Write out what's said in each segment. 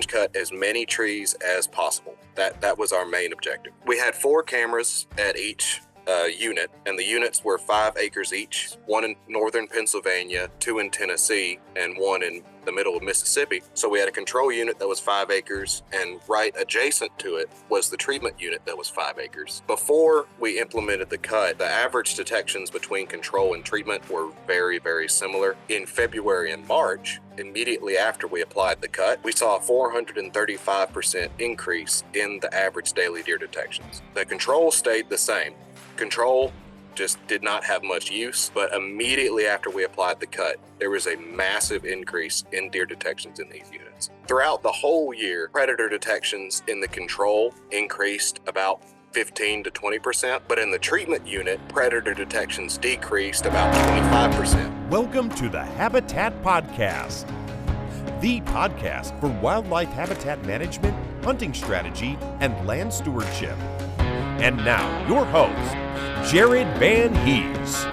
hinge cut as many trees as possible. That was our main objective. We had 4 cameras at each unit, and the units were 5 acres each, 1 in northern Pennsylvania, 2 in Tennessee, and 1 in the middle of Mississippi. So we had a control unit that was 5 acres, and right adjacent to it was the treatment unit that was 5 acres. Before we implemented the cut, the average detections between control and treatment were very, very similar. In February and March, immediately after we applied the cut, we saw a 435% increase in the average daily deer detections. The control stayed the same. Control just did not have much use, but immediately after we applied the cut, there was a massive increase in deer detections in these units. Throughout the whole year, predator detections in the control increased about 15 to 20%, but in the treatment unit, predator detections decreased about 25%. Welcome to the Habitat Podcast, the podcast for wildlife habitat management, hunting strategy, and land stewardship. And now, your host, Jared Van Hees.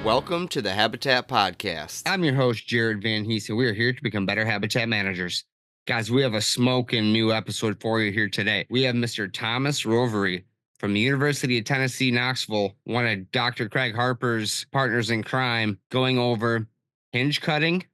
Welcome to the Habitat Podcast. I'm your host, Jared Van Hees, and we are here to become better habitat managers. Guys, we have a smoking new episode for you here today. We have Mr. Thomas Rovery from the University of Tennessee Knoxville, one of Dr. Craig Harper's partners in crime, going over hinge cutting,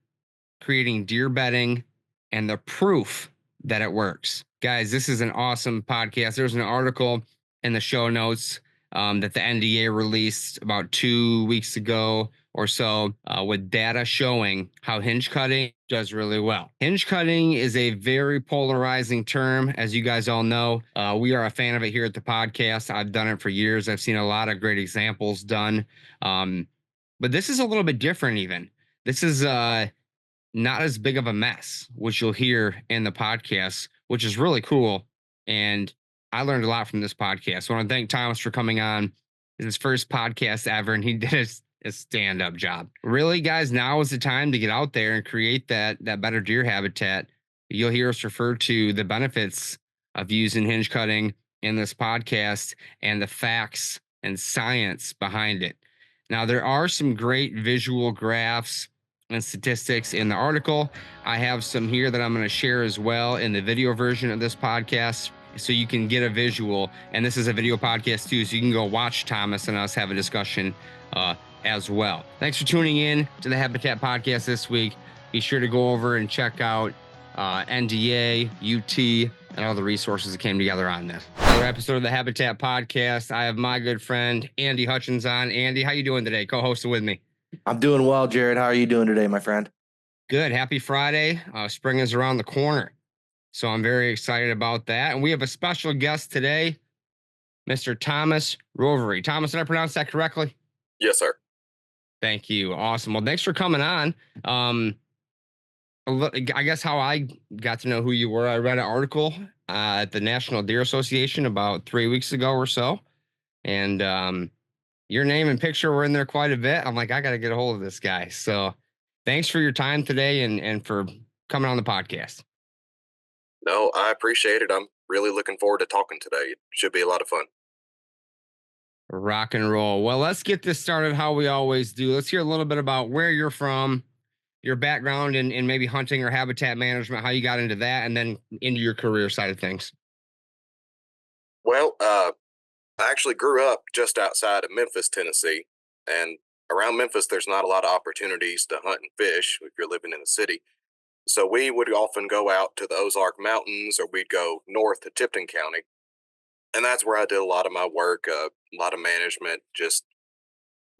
creating deer bedding, and the proof that it works. Guys, this is an awesome podcast. There's an article in the show notes that the NDA released about 2 weeks ago or so with data showing how hinge cutting does really well. Hinge cutting is a very polarizing term, as you guys all know. We are a fan of it here at the podcast. I've done it for years. I've seen a lot of great examples done. But this is a little bit different even. This is not as big of a mess, which you'll hear in the podcast, which is really cool. And I learned a lot from this podcast. So I want to thank Thomas for coming on. It's his first podcast ever, and he did a stand-up job. Really, guys, now is the time to get out there and create that better deer habitat. You'll hear us refer to the benefits of using hinge cutting in this podcast and the facts and science behind it. Now, there are some great visual graphs and statistics in the article. I have some here that I'm going to share as well in the video version of this podcast, so you can get a visual. And this is a video podcast too, so you can go watch Thomas and us have a discussion as well. Thanks for tuning in to the Habitat Podcast this week. Be sure to go over and check out NDA, UT, and all the resources that came together on this. Another episode of the Habitat Podcast. I have my good friend Andy Hutchins on. Andy, how you doing today? Co-hosting with me. I'm doing well, Jared. How are you doing today, my friend? Good. Happy Friday. Spring is around the corner, so I'm very excited about that. And we have a special guest today, Mr. Thomas Rovery. Thomas, did I pronounce that correctly? Yes, sir. Thank you. Awesome. Well, thanks for coming on. I guess how I got to know who you were, I read an article at the National Deer Association about 3 weeks ago or so, and your name and picture were in there quite a bit. I'm like, I got to get a hold of this guy. So thanks for your time today and for coming on the podcast. No, I appreciate it. I'm really looking forward to talking today. It should be a lot of fun. Rock and roll. Well, let's get this started how we always do. Let's hear a little bit about where you're from, your background in maybe hunting or habitat management, how you got into that, and then into your career side of things. Well, I actually grew up just outside of Memphis, Tennessee, and around Memphis, there's not a lot of opportunities to hunt and fish if you're living in the city. So we would often go out to the Ozark Mountains, or we'd go north to Tipton County. And that's where I did a lot of my work, a lot of management, just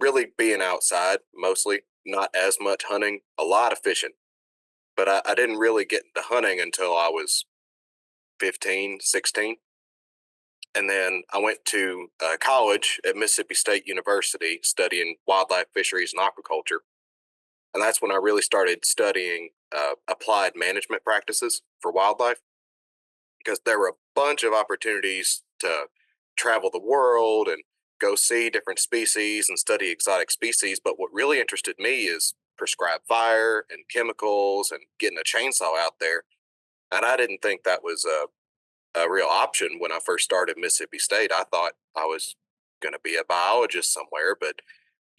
really being outside mostly, not as much hunting, a lot of fishing. But I didn't really get into hunting until I was 15, 16. And then I went to college at Mississippi State University studying wildlife, fisheries, and aquaculture. And that's when I really started studying applied management practices for wildlife, because there were a bunch of opportunities to travel the world and go see different species and study exotic species. But what really interested me is prescribed fire and chemicals and getting a chainsaw out there. And I didn't think that was a real option when I first started Mississippi State. I thought I was going to be a biologist somewhere, but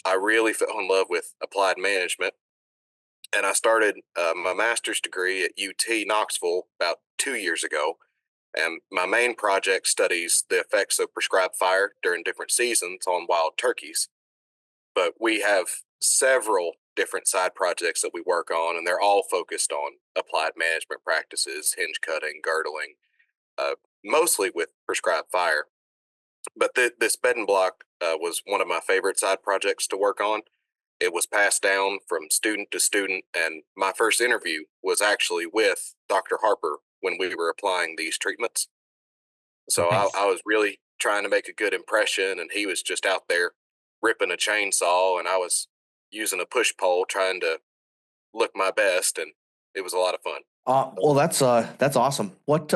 I really fell in love with applied management. and I started my master's degree at UT Knoxville about 2 years ago. And my main project studies the effects of prescribed fire during different seasons on wild turkeys. But we have several different side projects that we work on, and they're all focused on applied management practices, hinge cutting, girdling, uh, mostly with prescribed fire. But this bed and block was one of my favorite side projects to work on. It was passed down from student to student, and my first interview was actually with Dr. Harper when we were applying these treatments. So I Nice. was really trying to make a good impression, and he was just out there ripping a chainsaw, and I was using a push pole trying to look my best, and it was a lot of fun. Well, that's awesome. What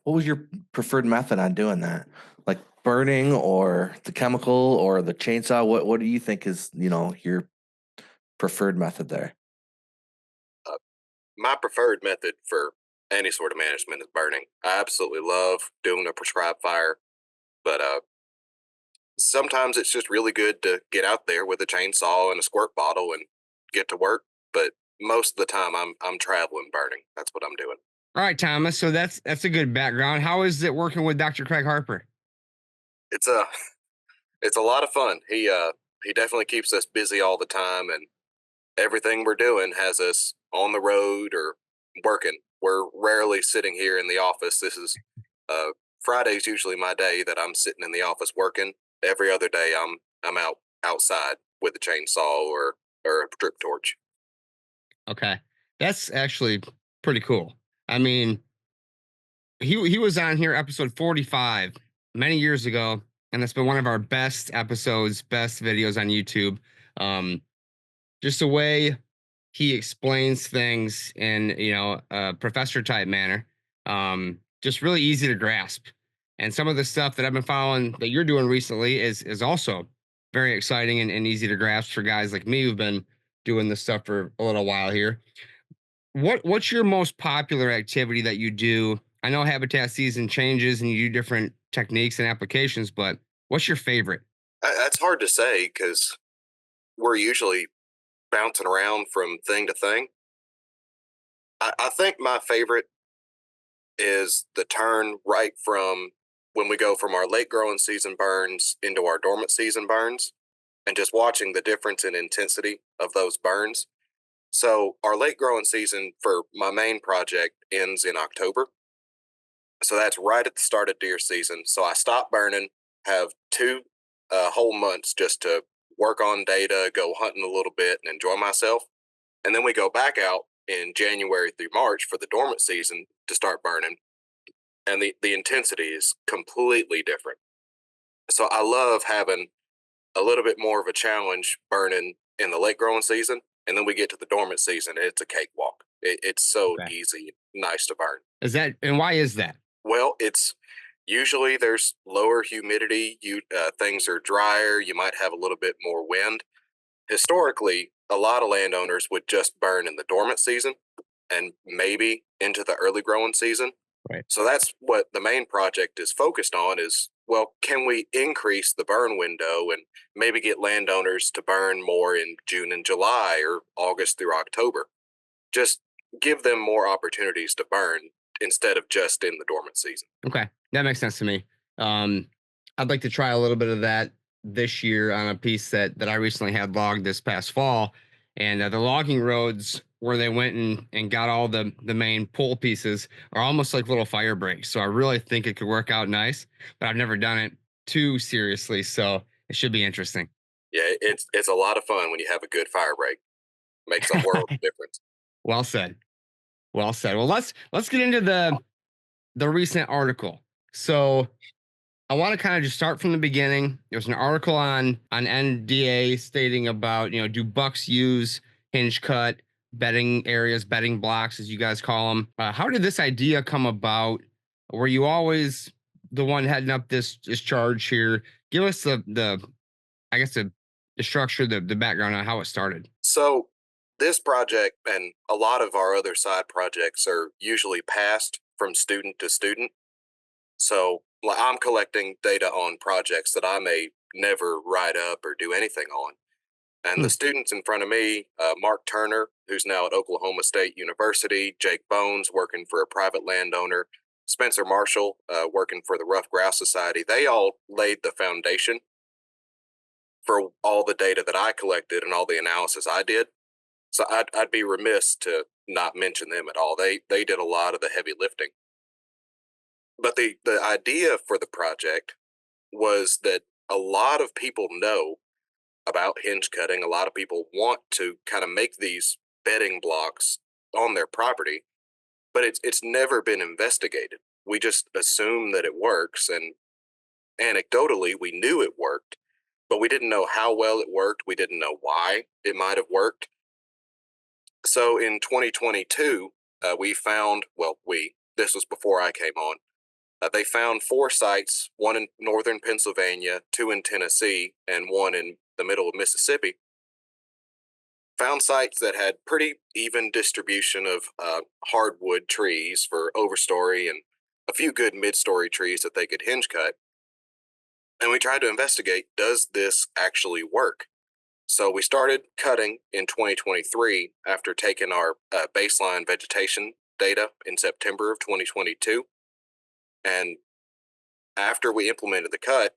was your preferred method on doing that? Like burning or the chemical or the chainsaw? What do you think is, your preferred method there? Uh, my preferred method for any sort of management is burning. I absolutely love doing a prescribed fire, but sometimes it's just really good to get out there with a chainsaw and a squirt bottle and get to work. But most of the time, I'm traveling burning. That's what I'm doing. All right, Thomas. So that's a good background. How is it working with Dr. Craig Harper? It's a it's a lot of fun. He definitely keeps us busy all the time, and everything we're doing has us on the road or working. We're rarely sitting here in the office. This is uh, Friday's usually my day that I'm sitting in the office working. Every other day, I'm outside with a chainsaw or a drip torch. Okay. That's actually pretty cool. I mean, he was on here episode 45 many years ago, and it's been one of our best episodes, best videos on YouTube. Um, just the way he explains things in, a professor type manner. Just really easy to grasp. And some of the stuff that I've been following that you're doing recently is also very exciting and easy to grasp for guys like me who've been doing this stuff for a little while here. What's your most popular activity that you do? I know habitat season changes and you do different techniques and applications, but what's your favorite? That's hard to say because we're usually bouncing around from thing to thing. I think my favorite is the turn right from when we go from our late growing season burns into our dormant season burns and just watching the difference in intensity of those burns. So, our late growing season for my main project ends in October. So, that's right at the start of deer season. So, I stop burning, have two whole months just to work on data, go hunting a little bit, and enjoy myself. And then we go back out in January through March for the dormant season to start burning. And the intensity is completely different. So I love having a little bit more of a challenge burning in the late growing season. And then we get to the dormant season, and it's a cakewalk. It's so Okay. easy, nice to burn. Is that and why is that? Well, it's usually there's lower humidity. Things are drier. You might have a little bit more wind. Historically, a lot of landowners would just burn in the dormant season and maybe into the early growing season. Right. So that's what the main project is focused on is, well, can we increase the burn window and maybe get landowners to burn more in June and July or August through October? Just give them more opportunities to burn instead of just in the dormant season. Okay, that makes sense to me. Um, I'd like to try a little bit of that this year on a piece that I recently had logged this past fall, and the logging roads where they went and got all the main pole pieces are almost like little fire breaks. So I really think it could work out nice, but I've never done it too seriously, so it should be interesting. Yeah, it's a lot of fun when you have a good fire break. Makes a world of difference. Well said. Well said. Well, let's get into the recent article. So I want to kind of just start from the beginning. There's an article on NDA stating about, do bucks use hinge cut bedding areas, bedding blocks, as you guys call them? How did this idea come about? Were you always the one heading up this charge here? Give us the I guess the structure, the background on how it started. So this project and a lot of our other side projects are usually passed from student to student. So like, I'm collecting data on projects that I may never write up or do anything on. And Hmm. the students in front of me, Mark Turner, who's now at Oklahoma State University, Jake Bones, working for a private landowner, Spencer Marshall, working for the Rough Grouse Society, they all laid the foundation for all the data that I collected and all the analysis I did. So I'd be remiss to not mention them at all. They did a lot of the heavy lifting. But the idea for the project was that a lot of people know about hinge cutting. A lot of people want to kind of make these bedding blocks on their property, but it's never been investigated. We just assume that it works, and anecdotally we knew it worked, but we didn't know how well it worked. We didn't know why it might have worked. So in 2022, we found, this was before I came on, they found 4 sites, one in northern Pennsylvania, 2 in Tennessee, and 1 in the middle of Mississippi. Found sites that had pretty even distribution of hardwood trees for overstory and a few good mid-story trees that they could hinge cut. And we tried to investigate, does this actually work? So we started cutting in 2023 after taking our baseline vegetation data in September of 2022. And after we implemented the cut,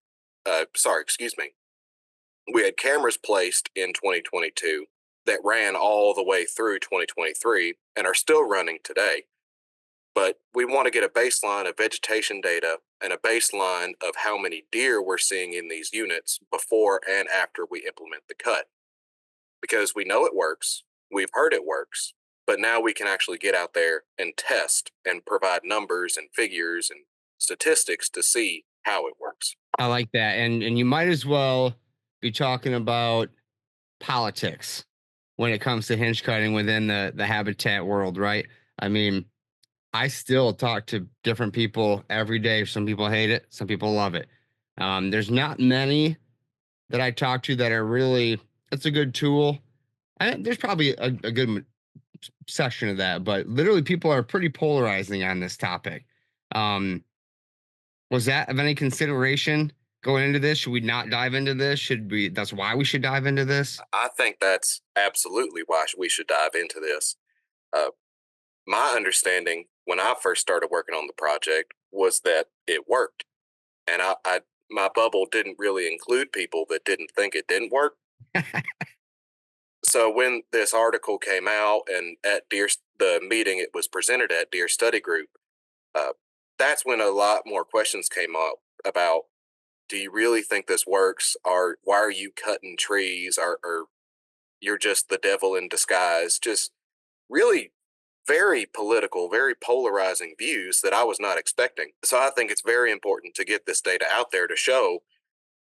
we had cameras placed in 2022 that ran all the way through 2023 and are still running today. But we want to get a baseline of vegetation data and a baseline of how many deer we're seeing in these units before and after we implement the cut. Because we know it works, we've heard it works, but now we can actually get out there and test and provide numbers and figures and statistics to see how it works. I like that. And you might as well be talking about politics when it comes to hinge cutting within the habitat world, right? I mean, I still talk to different people every day. Some people hate it, some people love it. There's not many that I talk to that are really, it's a good tool. There's probably a good section of that, but literally people are pretty polarizing on this topic. Um, was that of any consideration going into this? Should we not dive into this? Should we? That's why we should dive into this. I think that's absolutely why we should dive into this. Uh, my understanding when I first started working on the project was that it worked, and my bubble didn't really include people that didn't think it didn't work. So when this article came out and at the meeting it was presented at Deer Study Group, uh, that's when a lot more questions came up about, do you really think this works? Or why are you cutting trees? Or you're just the devil in disguise? Just really very political, very polarizing views that I was not expecting. So I think it's very important to get this data out there to show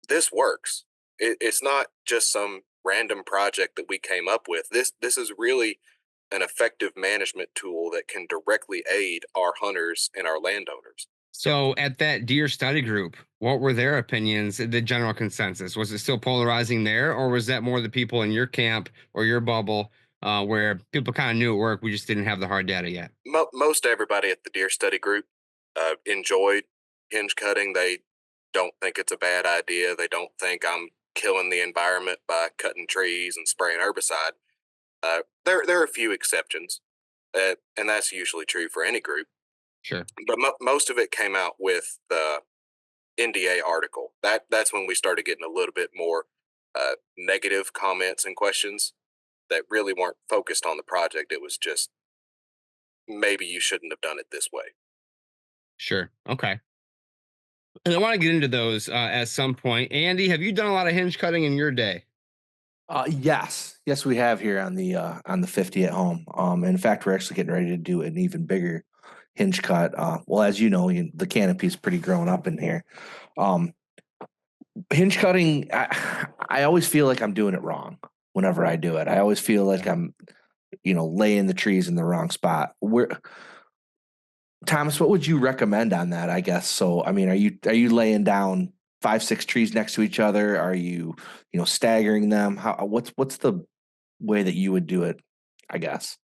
this works. It's not just some random project that we came up with. This is really an effective management tool that can directly aid our hunters and our landowners. So at that deer study group, what were their opinions? The general consensus, was it still polarizing there, or was that more the people in your camp or your bubble, where people kind of knew it worked? We just didn't have the hard data yet. Most everybody at the deer study group enjoyed hinge cutting. They don't think it's a bad idea. They don't think I'm killing the environment by cutting trees and spraying herbicide. There are a few exceptions, and that's usually true for any group. Sure. But most of it came out with the NDA article. That's when we started getting a little bit more negative comments and questions that really weren't focused on the project. It was just, maybe you shouldn't have done it this way. Sure. Okay. And I want to get into those at some point. Andy, have you done a lot of hinge cutting in your day? Yes, we have here on the 50 at home. In fact, we're actually getting ready to do an even bigger hinge cut. Well, as you know, the canopy is pretty grown up in here. Um, Hinge cutting, I always feel like I'm doing it wrong whenever I do it. I always feel like I'm, laying the trees in the wrong spot. Thomas, what would you recommend on that? I guess so. I mean, are you laying down 5, 6 trees next to each other? Are you, staggering them? What's the way that you would do it? I guess.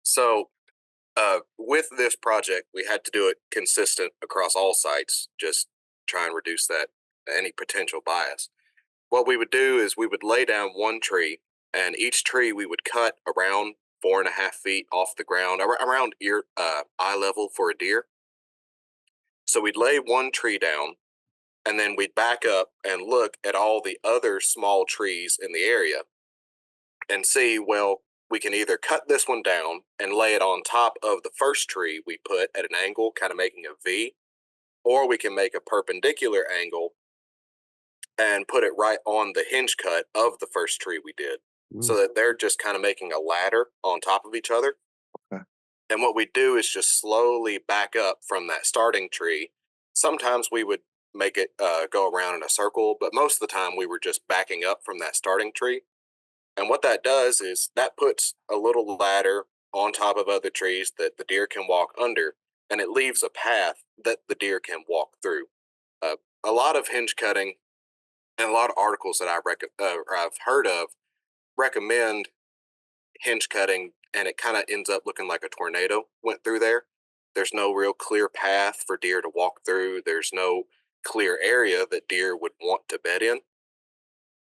So with this project, we had to do it consistent across all sites, just try and reduce that any potential bias. what we would do is we would lay down one tree, and each tree we would cut around 4.5 feet off the ground, around eye level for a deer. So we'd lay one tree down, and then we'd back up and look at all the other small trees in the area and see, well, we can either cut this one down and lay it on top of the first tree we put at an angle, kind of making a V, or we can make a perpendicular angle and put it right on the hinge cut of the first tree we did, so that they're just kind of making a ladder on top of each other. Okay. And what we do is just slowly back up from that starting tree. Sometimes we would make it go around in a circle, but most of the time we were just backing up from that starting tree. And what that does is that puts a little ladder on top of other trees that the deer can walk under, and it leaves a path that the deer can walk through. A lot of hinge cutting and a lot of articles that I've heard of recommend hinge cutting, and it kind of ends up looking like a tornado went through there. There's no real clear path for deer to walk through. There's no clear area that deer would want to bed in.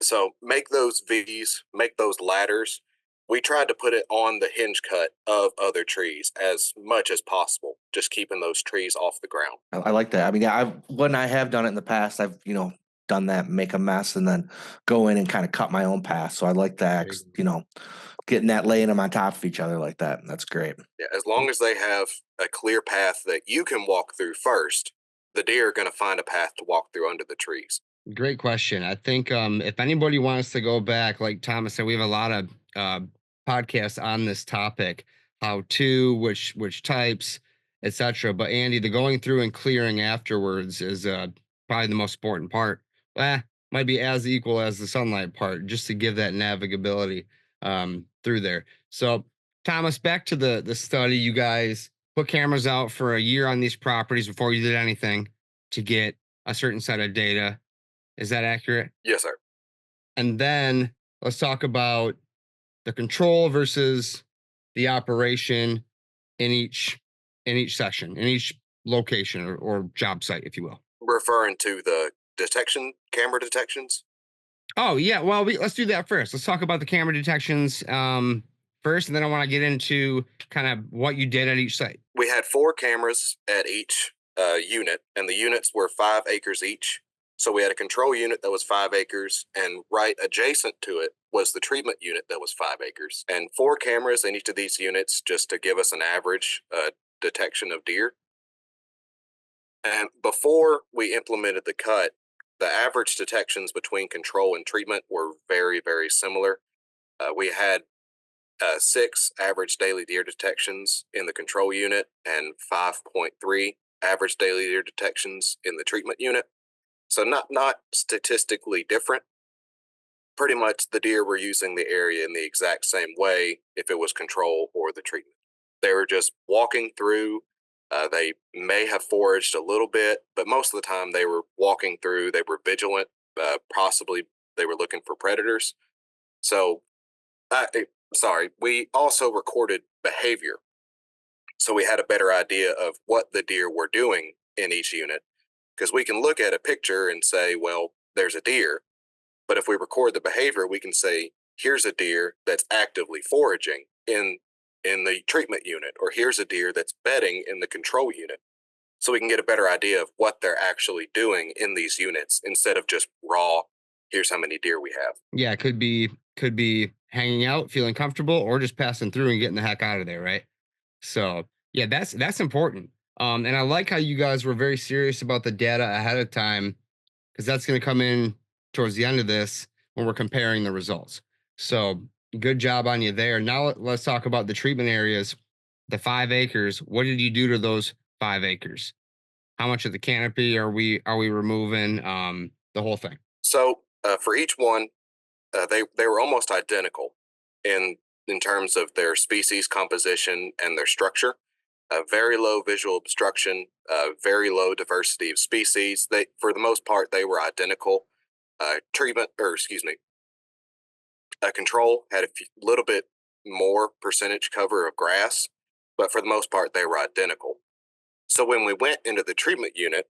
So make those V's, make those ladders. We tried to put it on the hinge cut of other trees as much as possible, just keeping those trees off the ground. I like that. I mean, when I have done it in the past, I've done that, make a mess, and then go in and kind of cut my own path. So I like that. Getting that, laying them on top of each other like that. That's great. Yeah, as long as they have a clear path that you can walk through first, the deer are going to find a path to walk through under the trees. Great question. I think if anybody wants to go back, like Thomas said, we have a lot of podcasts on this topic, how to, which types, etc. But Andy, the going through and clearing afterwards is probably the most important part. Might be as equal as the sunlight part, just to give that navigability through there. So, Thomas, back to the study. You guys put cameras out for a year on these properties before you did anything to get a certain set of data. Is that accurate? Yes, sir. And then let's talk about the control versus the operation in each section, in each location or job site, if you will. Referring to the camera detections? Oh, yeah. Well, let's do that first. Let's talk about the camera detections first, and then I want to get into kind of what you did at each site. We had 4 cameras at each unit, and the units were 5 acres each. So we had a control unit that was 5 acres, and right adjacent to it was the treatment unit that was 5 acres. And 4 cameras in each of these units just to give us an average detection of deer. And before we implemented the cut, the average detections between control and treatment were very, very similar. We had 6 average daily deer detections in the control unit and 5.3 average daily deer detections in the treatment unit. So not statistically different. Pretty much the deer were using the area in the exact same way if it was control or the treatment. They were just walking through. They may have foraged a little bit, but most of the time they were walking through. They were vigilant. Possibly they were looking for predators. So, we also recorded behavior. So we had a better idea of what the deer were doing in each unit. Because we can look at a picture and say, well, there's a deer. But if we record the behavior, we can say, here's a deer that's actively foraging in the treatment unit, or here's a deer that's bedding in the control unit. So we can get a better idea of what they're actually doing in these units instead of just raw, here's how many deer we have. Yeah, it could be hanging out, feeling comfortable, or just passing through and getting the heck out of there, right? So yeah, that's important. And I like how you guys were very serious about the data ahead of time, because that's going to come in towards the end of this when we're comparing the results. So good job on you there. Now let's talk about the treatment areas, the 5 acres. What did you do to those 5 acres? How much of the canopy are we removing? The whole thing. So for each one, they were almost identical in terms of their species composition and their structure. Very low visual obstruction, very low diversity of species. They, for the most part, they were identical. Control had a little bit more percentage cover of grass, but for the most part, they were identical. So when we went into the treatment unit,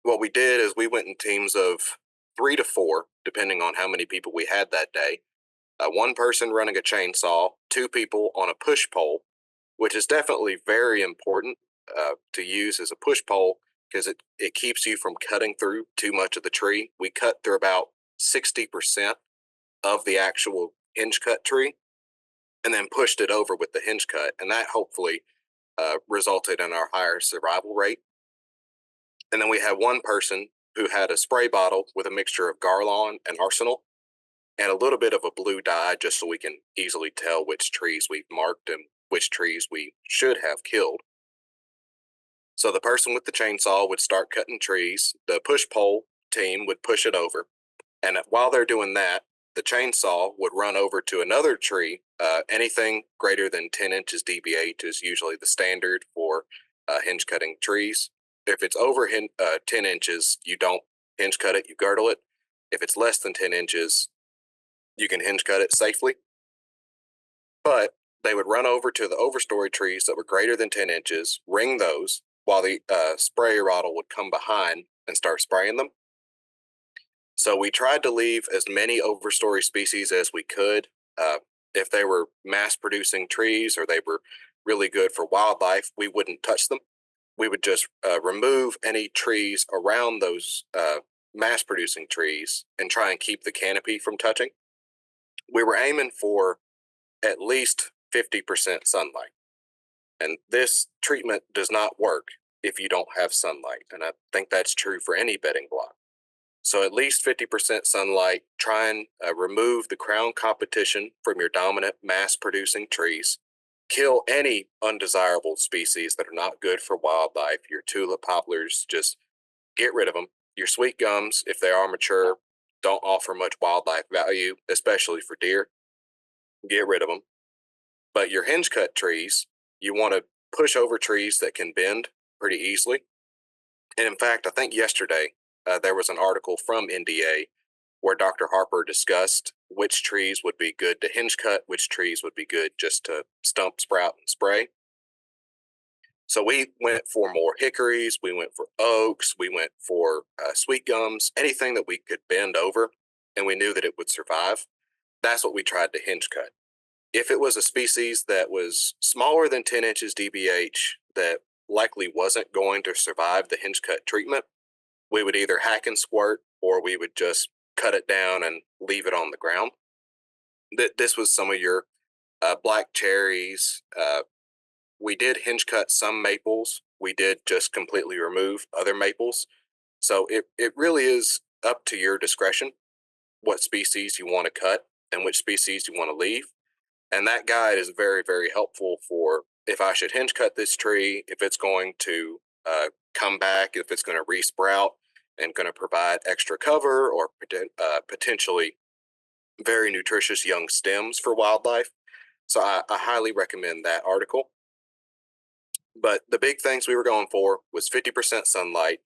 what we did is we went in teams of 3 to 4, depending on how many people we had that day. One person running a chainsaw, 2 people on a push pole, which is definitely very important to use as a push pole because it keeps you from cutting through too much of the tree. We cut through about 60% of the actual hinge cut tree and then pushed it over with the hinge cut. And that hopefully resulted in our higher survival rate. And then we had one person who had a spray bottle with a mixture of Garlon and Arsenal and a little bit of a blue dye just so we can easily tell which trees we've marked and which trees we should have killed. So the person with the chainsaw would start cutting trees. The push pole team would push it over. And while they're doing that, the chainsaw would run over to another tree. Anything greater than 10 inches DBH is usually the standard for hinge cutting trees. If it's over 10 inches, you don't hinge cut it, you girdle it. If it's less than 10 inches, you can hinge cut it safely. But they would run over to the overstory trees that were greater than 10 inches, ring those, while the sprayer bottle would come behind and start spraying them. So we tried to leave as many overstory species as we could. If they were mass-producing trees or they were really good for wildlife, we wouldn't touch them. We would just remove any trees around those mass-producing trees and try and keep the canopy from touching. We were aiming for at least 50% sunlight. And this treatment does not work if you don't have sunlight. And I think that's true for any bedding block. So at least 50% sunlight, try and remove the crown competition from your dominant mass-producing trees. Kill any undesirable species that are not good for wildlife. Your tulip poplars, just get rid of them. Your sweet gums, if they are mature, don't offer much wildlife value, especially for deer. Get rid of them. But your hinge cut trees, you want to push over trees that can bend pretty easily. And in fact, I think yesterday there was an article from NDA where Dr. Harper discussed which trees would be good to hinge cut, which trees would be good just to stump, sprout, and spray. So we went for more hickories, we went for oaks, we went for sweet gums, anything that we could bend over and we knew that it would survive. That's what we tried to hinge cut. If it was a species that was smaller than 10 inches DBH that likely wasn't going to survive the hinge cut treatment, we would either hack and squirt or we would just cut it down and leave it on the ground. This was some of your black cherries. We did hinge cut some maples. We did just completely remove other maples. So it really is up to your discretion what species you want to cut and which species you want to leave. And that guide is very, very helpful for if I should hinge cut this tree, if it's going to come back, if it's going to resprout and going to provide extra cover or potentially very nutritious young stems for wildlife. So I highly recommend that article. But the big things we were going for was 50% sunlight,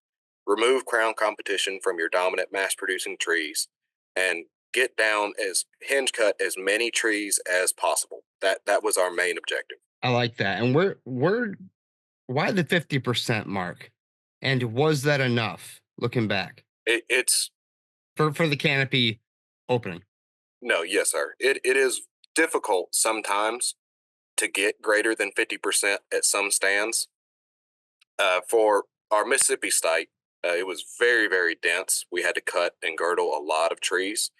remove crown competition from your dominant mass-producing trees, and get down as hinge cut as many trees as possible. That was our main objective. I like that. And why the 50% mark? And was that enough looking back It's for the canopy opening? no, yes, sir. It is difficult sometimes to get greater than 50% at some stands. For our Mississippi site, it was very, very dense. We had to cut and girdle a lot of trees.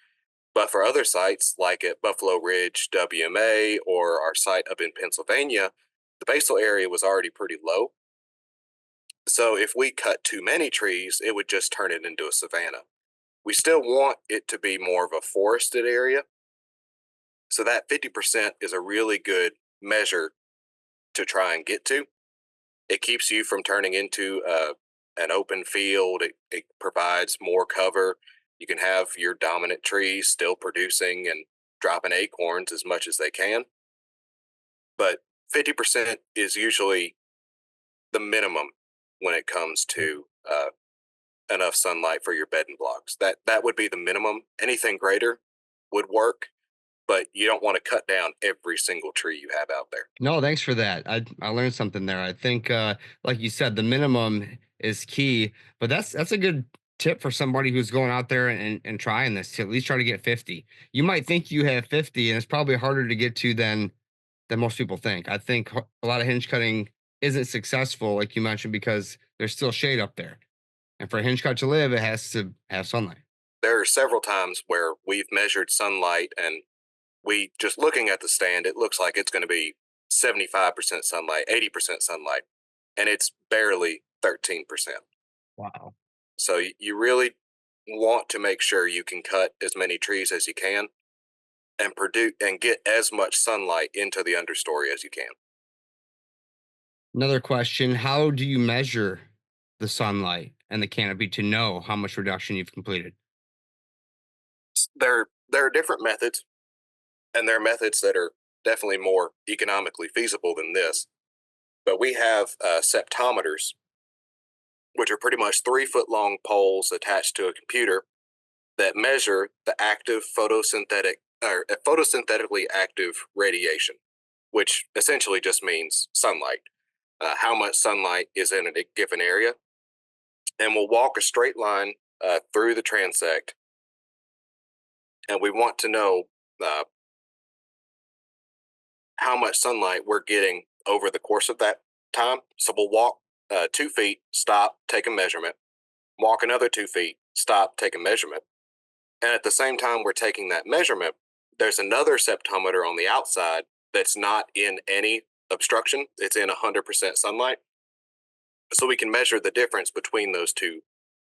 But for other sites, like at Buffalo Ridge, WMA, or our site up in Pennsylvania, the basal area was already pretty low. So if we cut too many trees, it would just turn it into a savanna. We still want it to be more of a forested area. So that 50% is a really good measure to try and get to. It keeps you from turning into an open field. It provides more cover. You can have your dominant trees still producing and dropping acorns as much as they can. But 50% is usually the minimum when it comes to enough sunlight for your bedding blocks. That would be the minimum. Anything greater would work, but you don't want to cut down every single tree you have out there. No, thanks for that. I learned something there. I think, like you said, the minimum is key, but that's a good tip for somebody who's going out there and trying this to at least try to get 50. You might think you have 50, and it's probably harder to get to than most people think. I think a lot of hinge cutting isn't successful, like you mentioned, because there's still shade up there. And for a hinge cut to live, it has to have sunlight. There are several times where we've measured sunlight, and we just looking at the stand, it looks like it's going to be 75% sunlight, 80% sunlight, and it's barely 13%. Wow. So you really want to make sure you can cut as many trees as you can and produce and get as much sunlight into the understory as you can. Another question: how do you measure the sunlight and the canopy to know how much reduction you've completed? There are different methods, and there are methods that are definitely more economically feasible than this. But we have septometers, which are pretty much 3 foot long poles attached to a computer that measure the active photosynthetically active radiation, which essentially just means sunlight. How much sunlight is in a given area, and we'll walk a straight line through the transect, and we want to know how much sunlight we're getting over the course of that time. So we'll walk 2 feet, stop, take a measurement, walk another 2 feet, stop, take a measurement. And at the same time we're taking that measurement, there's another septometer on the outside that's not in any obstruction. It's in 100% sunlight. So we can measure the difference between those two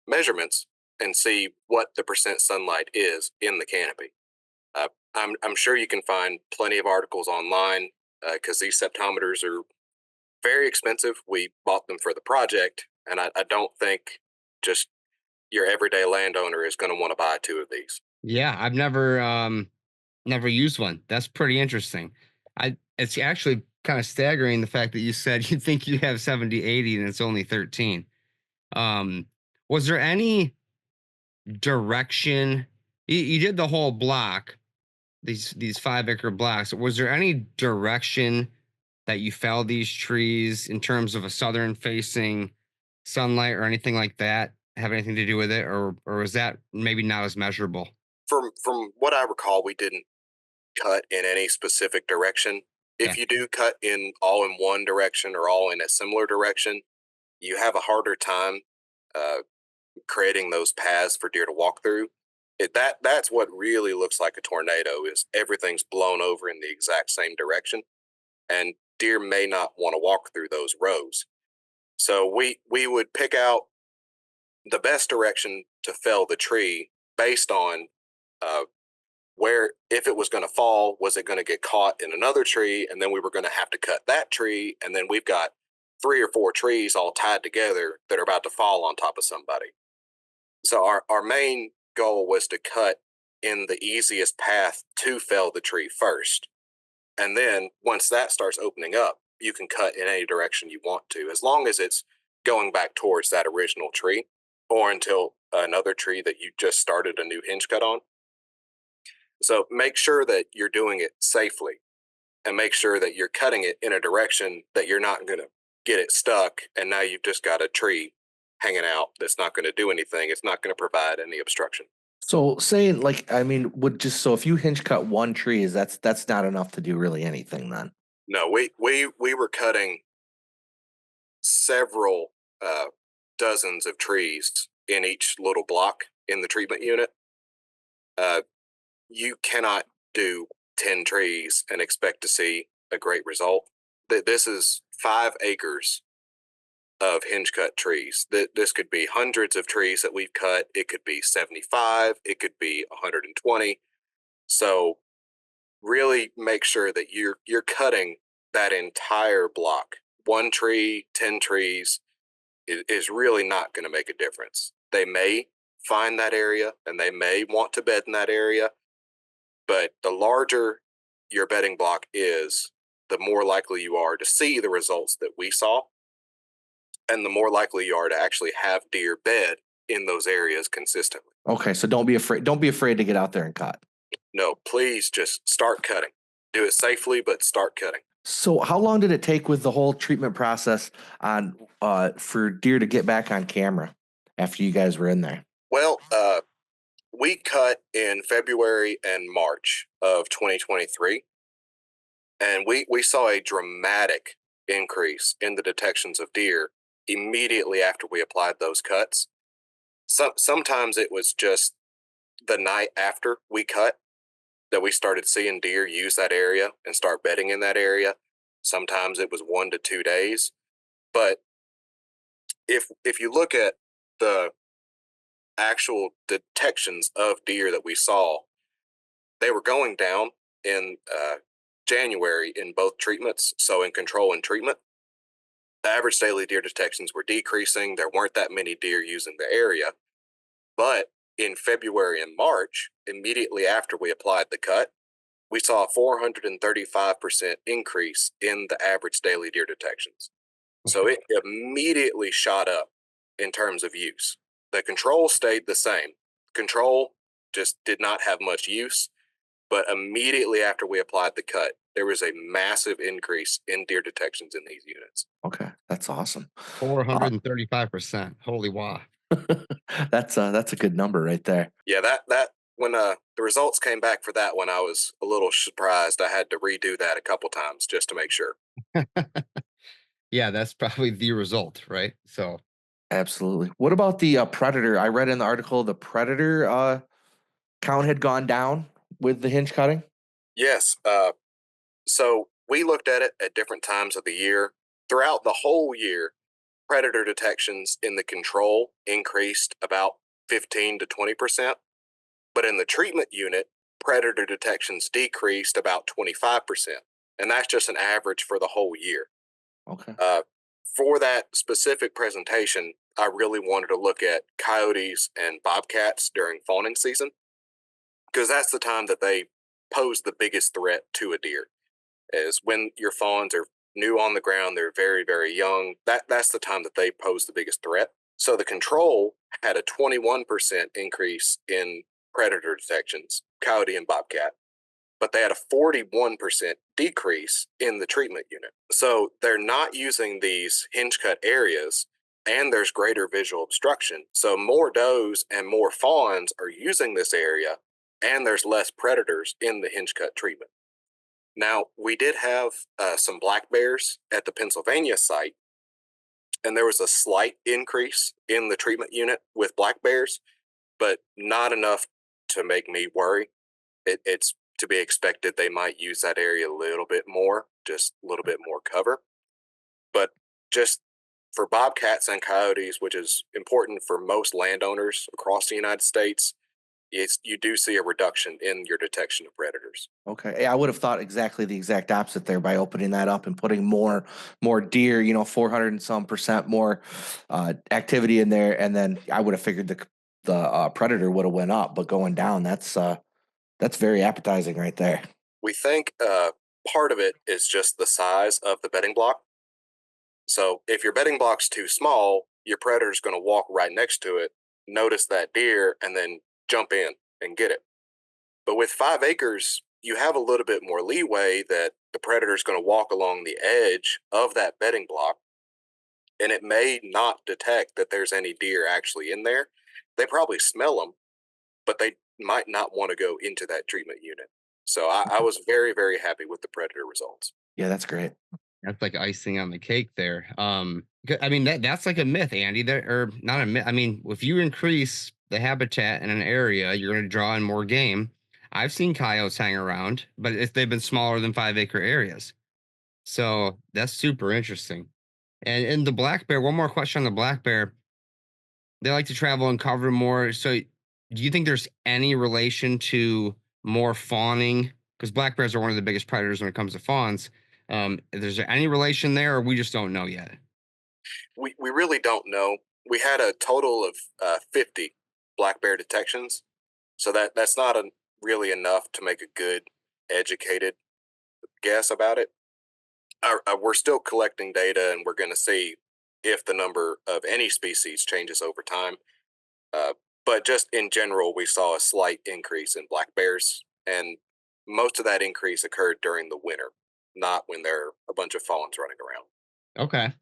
measurements and see what the percent sunlight is in the canopy. I'm sure you can find plenty of articles online because these septometers are very expensive. We bought them for the project, and I don't think just your everyday landowner is going to want to buy 2 of these. Yeah, I've never used one. That's pretty interesting. It's actually kind of staggering the fact that you said you think you have 70, 80 and it's only 13. Um, was there any direction? You did the whole block, these 5 acre blocks. Was there any direction that you fell these trees in terms of a southern facing sunlight or anything like that have anything to do with it, or was that maybe not as measurable? From what I recall, we didn't cut in any specific direction. Okay. If you do cut in all in one direction or all in a similar direction, you have a harder time uh, creating those paths for deer to walk through. That's what really looks like a tornado is everything's blown over in the exact same direction, and deer may not want to walk through those rows. So we would pick out the best direction to fell the tree based on uh, where, if it was going to fall, was it going to get caught in another tree, and then we were going to have to cut that tree, and then we've got 3 or 4 trees all tied together that are about to fall on top of somebody. So our main goal was to cut in the easiest path to fell the tree first. And then once that starts opening up, you can cut in any direction you want to, as long as it's going back towards that original tree or until another tree that you just started a new hinge cut on. So make sure that you're doing it safely, and make sure that you're cutting it in a direction that you're not going to get it stuck. And now you've just got a tree hanging out that's not going to do anything. It's not going to provide any obstruction. So saying like, I mean, would just so if you hinge cut one tree, is that's not enough to do really anything then? No, we were cutting several dozens of trees in each little block in the treatment unit. You cannot do 10 trees and expect to see a great result. This is 5 acres of hinge cut trees. This could be hundreds of trees that we've cut. It could be 75. It could be 120. So really make sure that you're cutting that entire block. 1 tree, 10 trees is really not going to make a difference. They may find that area and they may want to bed in that area, but the larger your bedding block is, the more likely you are to see the results that we saw, and the more likely you are to actually have deer bed in those areas consistently. Okay, so don't be afraid. Don't be afraid to get out there and cut. No, please just start cutting. Do it safely, but start cutting. So how long did it take with the whole treatment process on for deer to get back on camera after you guys were in there? Well, we cut in February and March of 2023, and we saw a dramatic increase in the detections of deer immediately after we applied those cuts. Sometimes it was just the night after we cut that we started seeing deer use that area and start bedding in that area. Sometimes it was 1 to 2 days. But if you look at the actual detections of deer that we saw, they were going down in January in both treatments. So in control and treatment, the average daily deer detections were decreasing. There weren't that many deer using the area. But in February and March, immediately after we applied the cut, we saw a 435% increase in the average daily deer detections. So it immediately shot up in terms of use. The control stayed the same. Control just did not have much use, but immediately after we applied the cut, there was a massive increase in deer detections in these units. Okay, that's awesome. 435%. Holy wow. That's a good number right there. Yeah, that when the results came back for that one, I was a little surprised. I had to redo that a couple times just to make sure. Yeah, that's probably the result, right? So, Absolutely. What about the predator? I read in the article the predator count had gone down with the hinge cutting. Yes, so we looked at it at different times of the year. Throughout the whole year, predator detections in the control increased about 15 to 20%, but in the treatment unit, predator detections decreased about 25%. And that's just an average for the whole year. Okay. Uh, for that specific presentation, I really wanted to look at coyotes and bobcats during fawning season because that's the time that they pose the biggest threat to a deer. Is when your fawns are new on the ground, they're very, very young. That's the time that they pose the biggest threat. So the control had a 21% increase in predator detections, coyote and bobcat, but they had a 41% decrease in the treatment unit. So they're not using these hinge cut areas and there's greater visual obstruction. So more does and more fawns are using this area and there's less predators in the hinge cut treatment. Now, we did have some black bears at the Pennsylvania site, and there was a slight increase in the treatment unit with black bears, but not enough to make me worry. It's to be expected they might use that area a little bit more, just a little bit more cover. But just for bobcats and coyotes, which is important for most landowners across the United States, you do see a reduction in your detection of predators. Okay. Yeah, I would have thought exactly the exact opposite there by opening that up and putting more deer, 400 and some percent more activity in there, and then I would have figured the predator would have went up, but going down, that's very appetizing right there. We think part of it is just the size of the bedding block. So if your bedding block's too small, your predator's going to walk right next to it, notice that deer, and then jump in and get it. But with 5 acres, you have a little bit more leeway that the predator's going to walk along the edge of that bedding block, and it may not detect that there's any deer actually in there. They probably smell them, but they might not want to go into that treatment unit. So I was very, very happy with the predator results. Yeah, that's great. that's like icing on the cake there. I mean that's like a myth, Andy. There or not a myth. I mean, if you increase the habitat in an area, you're going to draw in more game. I've seen coyotes hang around, but if they've been smaller than 5 acre areas. So that's super interesting. And the black bear, one more question on the black bear. They like to travel and cover more. So do you think there's any relation to more fawning? Because black bears are one of the biggest predators when it comes to fawns. Is there any relation there, or we just don't know yet? We really don't know. We had a total of 50 black bear detections, so that's not really enough to make a good, educated guess about it. We're still collecting data, and we're going to see if the number of any species changes over time. Uh, but just in general, we saw a slight increase in black bears, and most of that increase occurred during the winter, not when there are a bunch of fawns running around. Okay.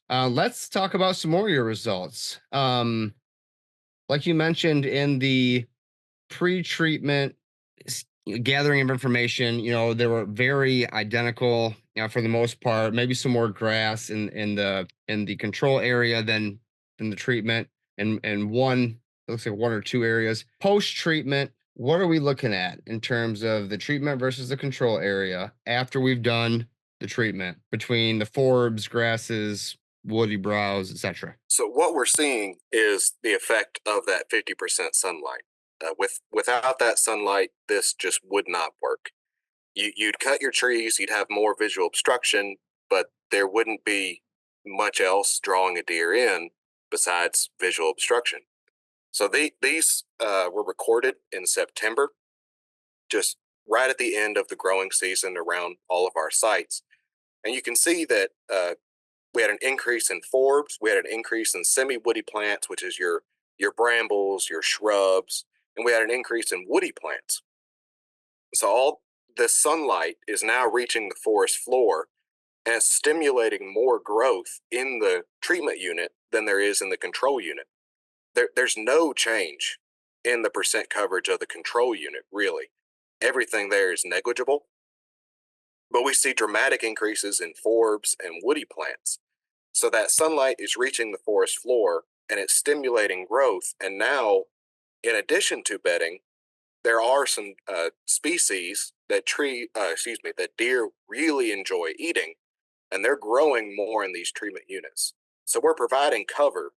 Let's talk about some more of your results. like you mentioned in the pre-treatment gathering of information, they were very identical, for the most part. Maybe some more grass in the control area than in the treatment, and one, it looks like one or two areas. Post-treatment, what are we looking at in terms of the treatment versus the control area after we've done the treatment between the forbs, grasses, woody browse, etc.? So what we're seeing is the effect of that 50% sunlight. Without that sunlight, this just would not work. You'd cut your trees, you'd have more visual obstruction, but there wouldn't be much else drawing a deer in besides visual obstruction. So these were recorded in September, just right at the end of the growing season around all of our sites. And you can see that we had an increase in forbs, we had an increase in semi-woody plants, which is your brambles, your shrubs, and we had an increase in woody plants. So all the sunlight is now reaching the forest floor and stimulating more growth in the treatment unit than there is in the control unit. There's no change in the percent coverage of the control unit, really. Everything there is negligible, but we see dramatic increases in forbs and woody plants. So that sunlight is reaching the forest floor and it's stimulating growth. And now, in addition to bedding, there are some species that deer really enjoy eating, and they're growing more in these treatment units. So we're providing cover,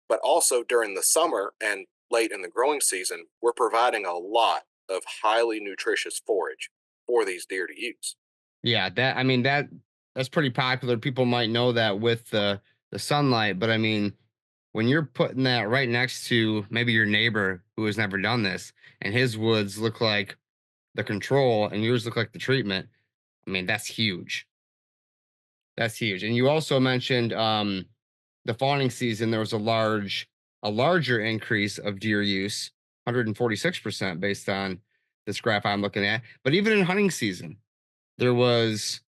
but also during the summer and late in the growing season, we're providing a lot of highly nutritious forage for these deer to use. Yeah, that's pretty popular. People might know that with the sunlight, but I mean, when you're putting that right next to maybe your neighbor who has never done this, and his woods look like the control and yours look like the treatment, I mean, that's huge. That's huge. And you also mentioned the fawning season, there was a larger increase of deer use, 146% based on this graph I'm looking at. But even in hunting season, there was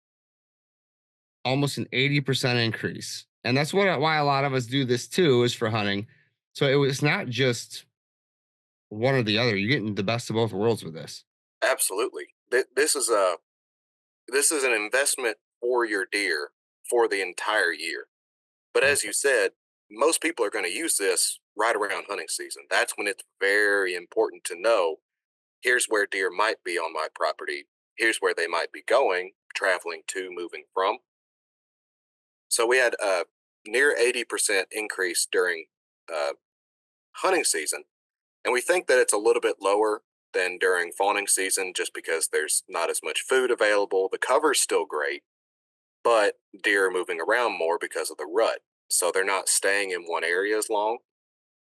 almost an 80% increase. And that's why a lot of us do this too, is for hunting. So it was not just one or the other. You're getting the best of both worlds with this. Absolutely. This is an investment for your deer for the entire year. But as you said, most people are going to use this right around hunting season. That's when it's very important to know, here's where deer might be on my property. Here's where they might be going, traveling to, moving from. So we had a near 80% increase during uh, hunting season. And we think that it's a little bit lower than during fawning season just because there's not as much food available. The cover's still great, but deer are moving around more because of the rut. So they're not staying in one area as long,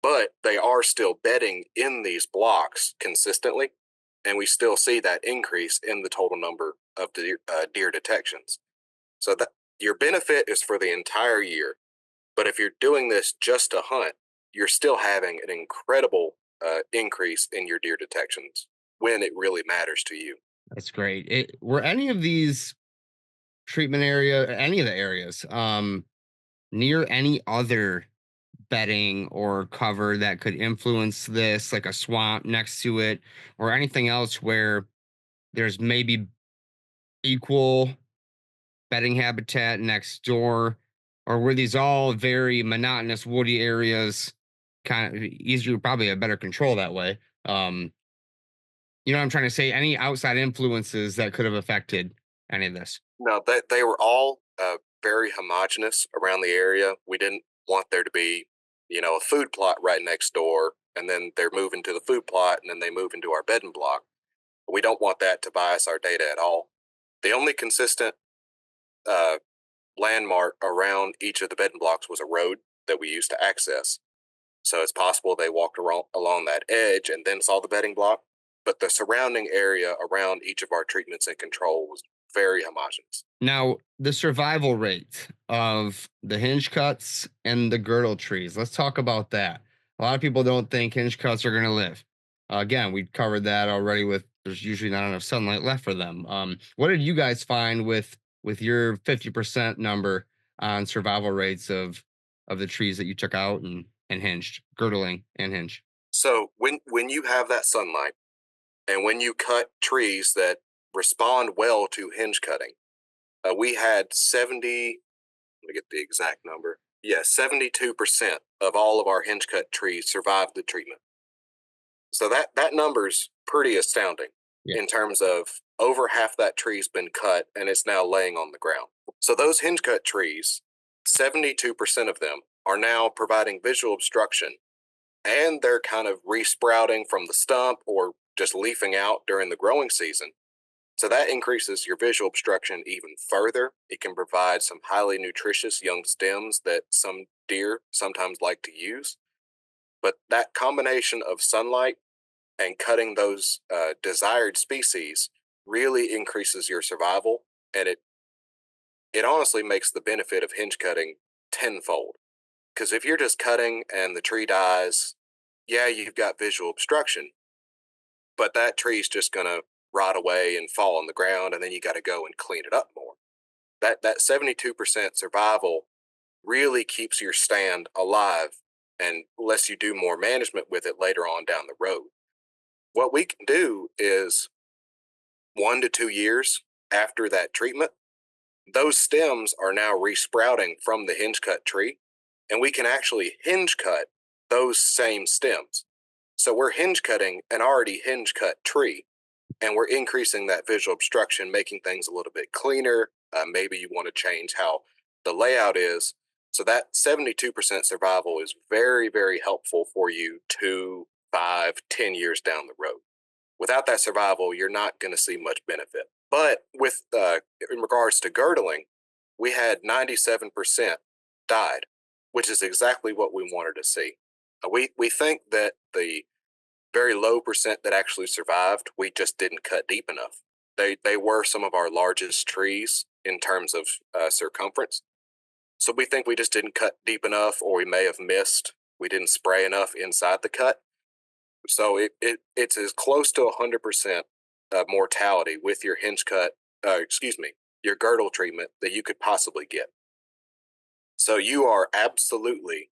but they are still bedding in these blocks consistently. And we still see that increase in the total number of deer detections. So that your benefit is for the entire year. But if you're doing this just to hunt, you're still having an incredible increase in your deer detections when it really matters to you. That's great. Were any of these treatment any of the areas, near any other bedding or cover that could influence this, like a swamp next to it, or anything else where there's maybe equal bedding habitat next door, or were these all very monotonous woody areas, kind of easier, probably a better control that way? You know what I'm trying to say? Any outside influences that could have affected any of this? No, they were all very homogenous around the area. We didn't want there to be, a food plot right next door, and then they're moving to the food plot, and then they move into our bedding block. We don't want that to bias our data at all. The only consistent uh, landmark around each of the bedding blocks was a road that we used to access. So it's possible they walked along that edge and then saw the bedding block. But the surrounding area around each of our treatments and control was very homogeneous. Now, the survival rate of the hinge cuts and the girdle trees. Let's talk about that. A lot of people don't think hinge cuts are going to live. Again, we covered that already. With there's usually not enough sunlight left for them. What did you guys find with your 50% number on survival rates of the trees that you took out and hinged, girdling and hinge? So when you have that sunlight and when you cut trees that respond well to hinge cutting, we had 70, let me get the exact number. Yeah, 72% of all of our hinge cut trees survived the treatment. So that number's pretty astounding Yeah. in terms of over half that tree's been cut and it's now laying on the ground. So those hinge cut trees, 72% of them are now providing visual obstruction, and they're kind of resprouting from the stump or just leafing out during the growing season. So that increases your visual obstruction even further. It can provide some highly nutritious young stems that some deer sometimes like to use. But that combination of sunlight and cutting those desired species really increases your survival, and it honestly makes the benefit of hinge cutting tenfold. Because if you're just cutting and the tree dies, yeah, you've got visual obstruction, but that tree's just going to rot away and fall on the ground, and then you got to go and clean it up more. That 72% survival really keeps your stand alive and lets you do more management with it later on down the road. What we can do is 1 to 2 years after that treatment, those stems are now resprouting from the hinge cut tree, and we can actually hinge cut those same stems. So we're hinge cutting an already hinge cut tree, and we're increasing that visual obstruction, making things a little bit cleaner. Maybe you want to change how the layout is. So that 72% survival is very, very helpful for you 2, 5, 10 years down the road. Without that survival, you're not going to see much benefit. But with in regards to girdling, we had 97% died, which is exactly what we wanted to see. We think that the very low percent that actually survived, we just didn't cut deep enough. They were some of our largest trees in terms of circumference. So we think we just didn't cut deep enough, or we may have missed. We didn't spray enough inside the cut. So it's as close to 100% mortality with your hinge cut, your girdle treatment that you could possibly get. So you are absolutely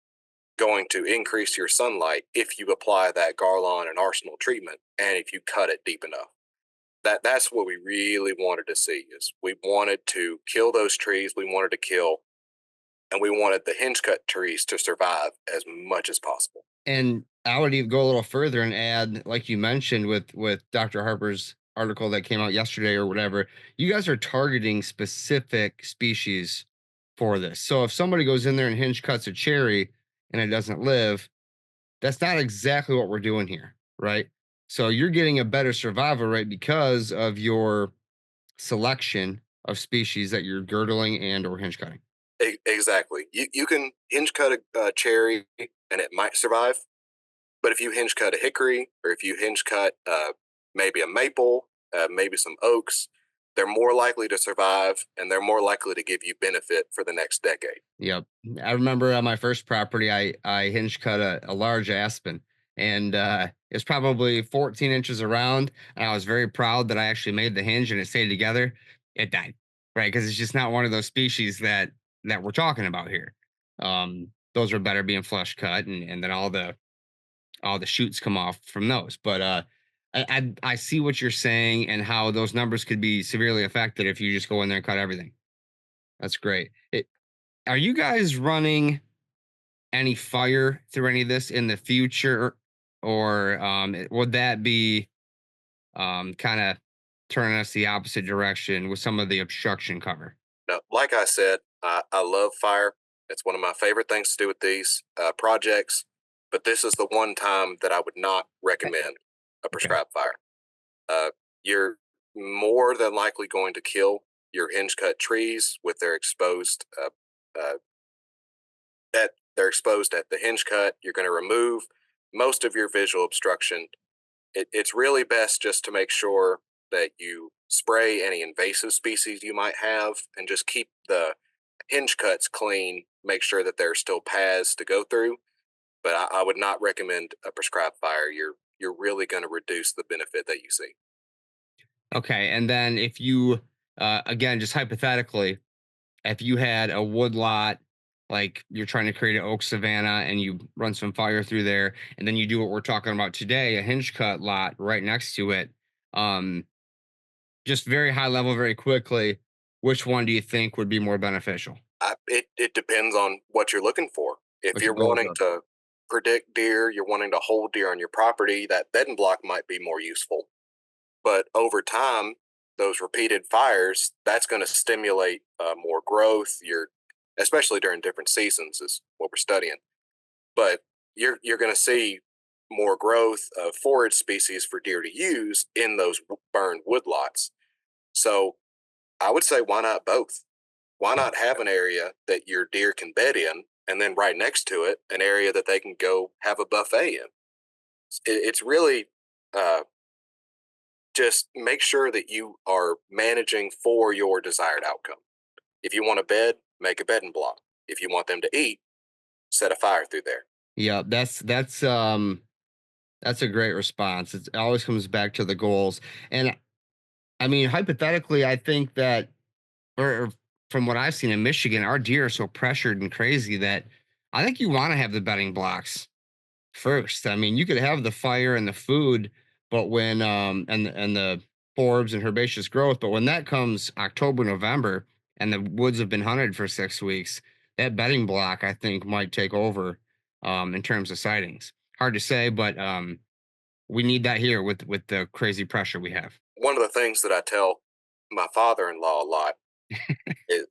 going to increase your sunlight if you apply that Garlon and Arsenal treatment, and if you cut it deep enough. That's what we really wanted to see. Is we wanted to kill those trees we wanted to kill, and we wanted the hinge cut trees to survive as much as possible. And I would even go a little further and add, like you mentioned with Dr. Harper's article that came out yesterday or whatever, you guys are targeting specific species for this. So if somebody goes in there and hinge cuts a cherry and it doesn't live, that's not exactly what we're doing here, right? So you're getting a better survival rate because of your selection of species that you're girdling and or hinge cutting. Exactly. You can hinge cut a cherry and it might survive, but if you hinge cut a hickory, or if you hinge cut maybe a maple, maybe some oaks, they're more likely to survive, and they're more likely to give you benefit for the next decade. Yep. I remember on my first property, I hinge cut a large aspen, and it's probably 14 inches around. And I was very proud that I actually made the hinge and it stayed together. It died, right? Because it's just not one of those species that we're talking about here. Those are better being flush cut, and then all the shoots come off from those. But I see what you're saying and how those numbers could be severely affected if you just go in there and cut everything. That's great. Are you guys running any fire through any of this in the future, or would that be kind of turning us the opposite direction with some of the obstruction cover? Now, like I said, I love fire. It's one of my favorite things to do with these projects, but this is the one time that I would not recommend a Okay. prescribed fire. You're more than likely going to kill your hinge cut trees with their exposed uh, at they're exposed at the hinge cut. You're going to remove most of your visual obstruction. It's really best just to make sure that you spray any invasive species you might have, and just keep the hinge cuts clean. Make sure that there are still paths to go through, but I would not recommend a prescribed fire. You're really going to reduce the benefit that you see. Okay. And then if you, again, just hypothetically, if you had a wood lot like you're trying to create an oak savanna and you run some fire through there, and then you do what we're talking about today, a hinge cut lot right next to it. Um, just very high level, very quickly. Which one do you think would be more beneficial? It depends on what you're looking for. If What's your you're goals wanting are? to predict deer, you're wanting to hold deer on your property, that bedding block might be more useful. But over time, those repeated fires, that's going to stimulate more growth. Especially during different seasons, is what we're studying. But you're going to see more growth of forage species for deer to use in those burned woodlots. So I would say, why not both? Why not have an area that your deer can bed in, and then right next to it, an area that they can go have a buffet in? It's really uh, just make sure that you are managing for your desired outcome. If you want a bed, make a bedding block. If you want them to eat, set a fire through there. Yeah, that's a great response. It always comes back to the goals. And I mean, hypothetically, I think that, or from what I've seen in Michigan, our deer are so pressured and crazy that I think you want to have the bedding blocks first. I mean, you could have the fire and the food, but when and the forbs and herbaceous growth, but when that comes October, November, and the woods have been hunted for 6 weeks, that bedding block I think might take over in terms of sightings. Hard to say, but we need that here with the crazy pressure we have. One of the things that I tell my father-in-law a lot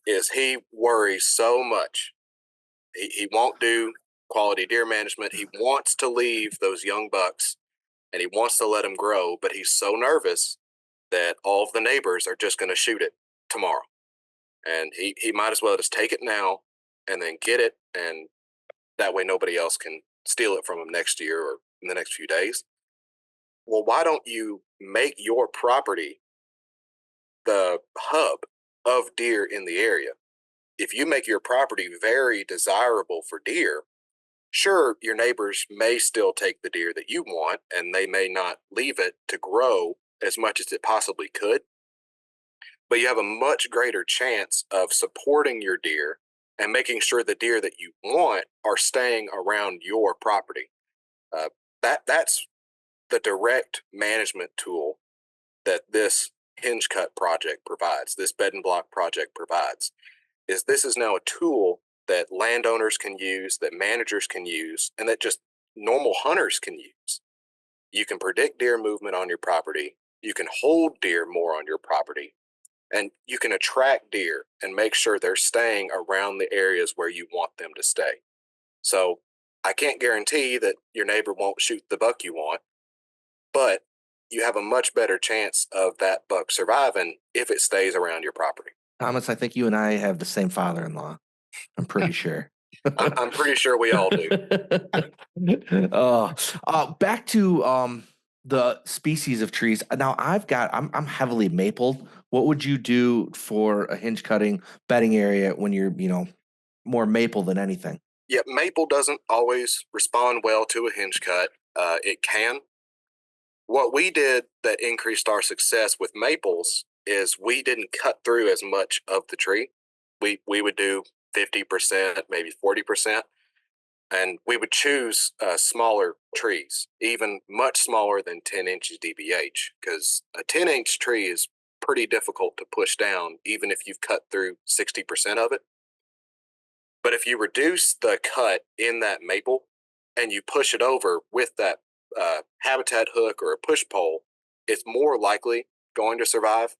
is he worries so much. He won't do quality deer management. He wants to leave those young bucks and he wants to let them grow, but he's so nervous that all of the neighbors are just going to shoot it tomorrow. And he might as well just take it now and then get it. And that way nobody else can steal it from him next year or in the next few days. Well, why don't you make your property the hub of deer in the area? If you make your property very desirable for deer, sure, your neighbors may still take the deer that you want and they may not leave it to grow as much as it possibly could, but you have a much greater chance of supporting your deer and making sure the deer that you want are staying around your property. Uh, that's the direct management tool that this hinge cut project provides, this bed and block project provides. This is now a tool that landowners can use, that managers can use, and that just normal hunters can use. You can predict deer movement on your property. You can hold deer more on your property, and you can attract deer and make sure they're staying around the areas where you want them to stay. So I can't guarantee that your neighbor won't shoot the buck you want, but you have a much better chance of that buck surviving if it stays around your property. Thomas, I think you and I have the same father-in-law. I'm pretty sure. I'm pretty sure we all do. Back to the species of trees. Now I'm heavily mapled. What would you do for a hinge cutting bedding area when you're, more maple than anything? Yeah, maple doesn't always respond well to a hinge cut. It can. What we did that increased our success with maples is we didn't cut through as much of the tree. We would do 50%, maybe 40%, and we would choose smaller trees, even much smaller than 10 inches DBH, because a 10-inch tree is pretty difficult to push down, even if you've cut through 60% of it. But if you reduce the cut in that maple and you push it over with that habitat hook or a push pole, it's more likely going to survive.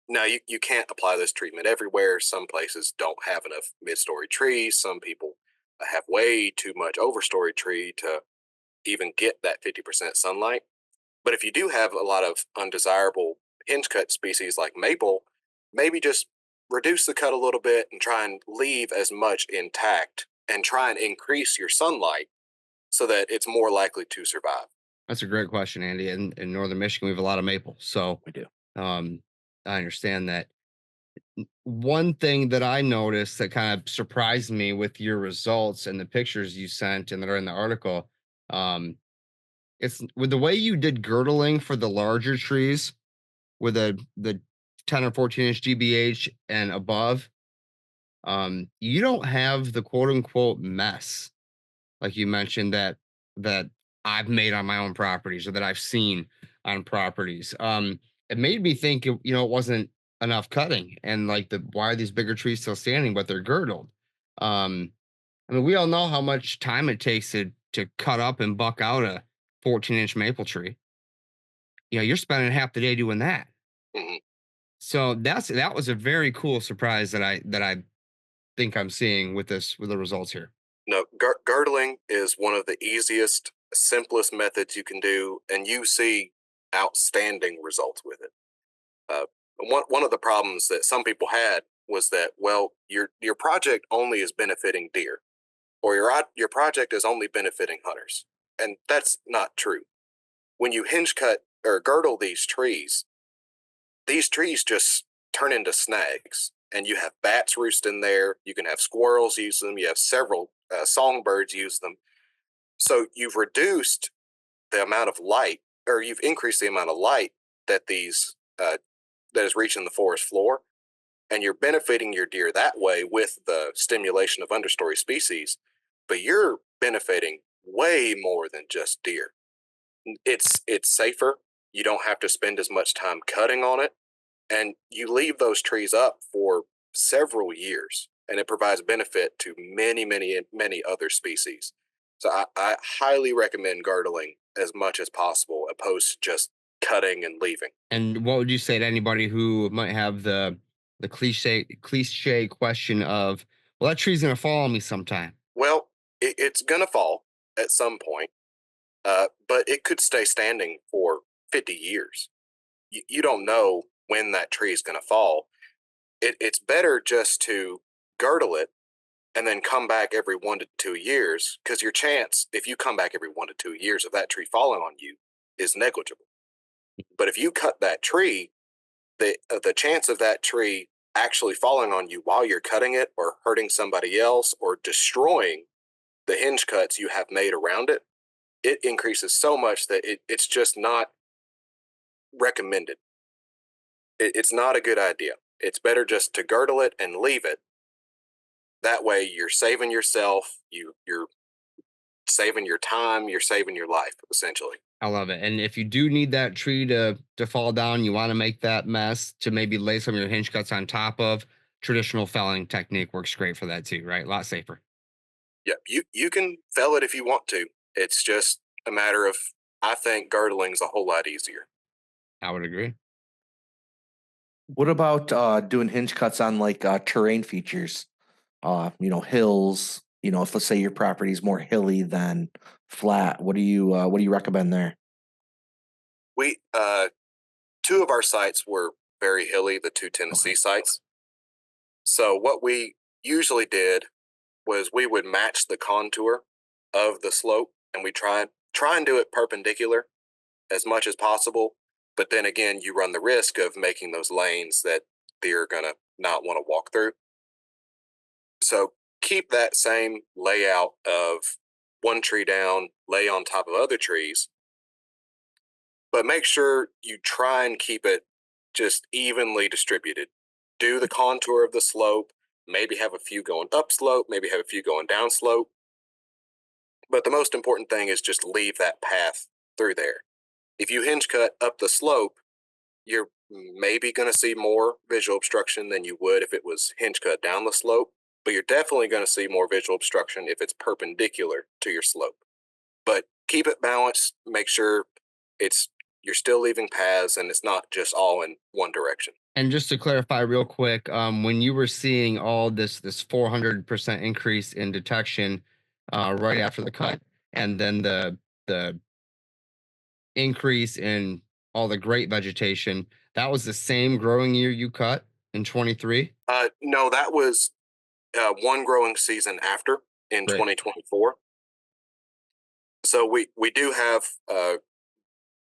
Now, you can't apply this treatment everywhere. Some places don't have enough mid-story trees. Some people have way too much overstory tree to even get that 50% sunlight. But if you do have a lot of undesirable hinge cut species like maple, maybe just reduce the cut a little bit and try and leave as much intact and try and increase your sunlight so that it's more likely to survive. That's a great question, Andy. In northern Michigan, we have a lot of maple, so We do. um, I understand that. One thing that I noticed that kind of surprised me with your results and the pictures you sent and that are in the article, um, it's with the way you did girdling for the larger trees with the 10 or 14 inch GBH and above. You don't have the quote unquote mess like you mentioned that I've made on my own properties or that I've seen on properties. It made me think it wasn't enough cutting and like the why are these bigger trees still standing but they're girdled. Um, I mean, we all know how much time it takes to cut up and buck out a 14-inch maple tree. You're spending half the day doing that. Mhm. So that was a very cool surprise that I think I'm seeing with the results here. No, girdling is one of the easiest, simplest methods you can do, and you see outstanding results with it. One of the problems that some people had was that, well, your project only is benefiting deer, or your project is only benefiting hunters, and that's not true. When you hinge cut or girdle these trees just turn into snags, and you have bats roost in there. You can have squirrels use them. You have several songbirds use them. So you've reduced the amount of light, or you've increased the amount of light that these that is reaching the forest floor, and you're benefiting your deer that way with the stimulation of understory species. But you're benefiting way more than just deer. It's safer. You don't have to spend as much time cutting on it, and you leave those trees up for several years, and it provides benefit to many other species. So I highly recommend girdling as much as possible, opposed to just cutting and leaving. And what would you say to anybody who might have the cliche question of, well, that tree's gonna fall on me sometime. Well, it's gonna fall at some point, but it could stay standing for 50 years. You don't know when that tree is going to fall. It's better just to girdle it and then come back every 1 to 2 years, because your chance, if you come back every 1 to 2 years, of that tree falling on you is negligible. But if you cut that tree, the chance of that tree actually falling on you while you're cutting it, or hurting somebody else, or destroying the hinge cuts you have made around it, it increases so much that it's just not recommended. It's not a good idea. It's better just to girdle it and leave it. That way, you're saving yourself. You're saving your time. You're saving your life, essentially. I love it. And if you do need that tree to fall down, you want to make that mess to maybe lay some of your hinge cuts on top of. Traditional felling technique works great for that too, right? A lot safer. Yeah, you can fell it if you want to. It's just a matter of, I think girdling's a whole lot easier. I would agree. What about doing hinge cuts on like terrain features? Hills. If let's say your property is more hilly than flat, what do you recommend there? We two of our sites were very hilly, the two Okay. Tennessee sites. So what we usually did was we would match the contour of the slope, and we try and do it perpendicular as much as possible. But then again, you run the risk of making those lanes that deer are gonna not want to walk through. So keep that same layout of one tree down, lay on top of other trees, but make sure you try and keep it just evenly distributed. Do the contour of the slope, maybe have a few going up slope, maybe have a few going down slope. But the most important thing is just leave that path through there. If you hinge cut up the slope, you're maybe going to see more visual obstruction than you would if it was hinge cut down the slope, but you're definitely going to see more visual obstruction if it's perpendicular to your slope. But keep it balanced, make sure it's you're still leaving paths and it's not just all in one direction. And just to clarify real quick, when you were seeing all this 400% increase in detection right after the cut, and then the increase in all the great vegetation, that was the same growing year you cut in 23? No, that was one growing season after, in Great. 2024. So we do have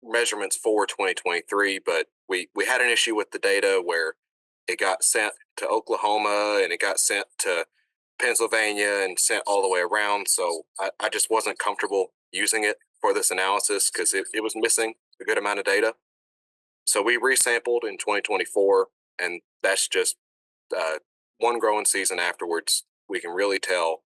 measurements for 2023, but we had an issue with the data where it got sent to Oklahoma and it got sent to Pennsylvania and sent all the way around. So I just wasn't comfortable using it for this analysis because it was missing a good amount of data. So we resampled in 2024, and that's just one growing season afterwards, we can really tell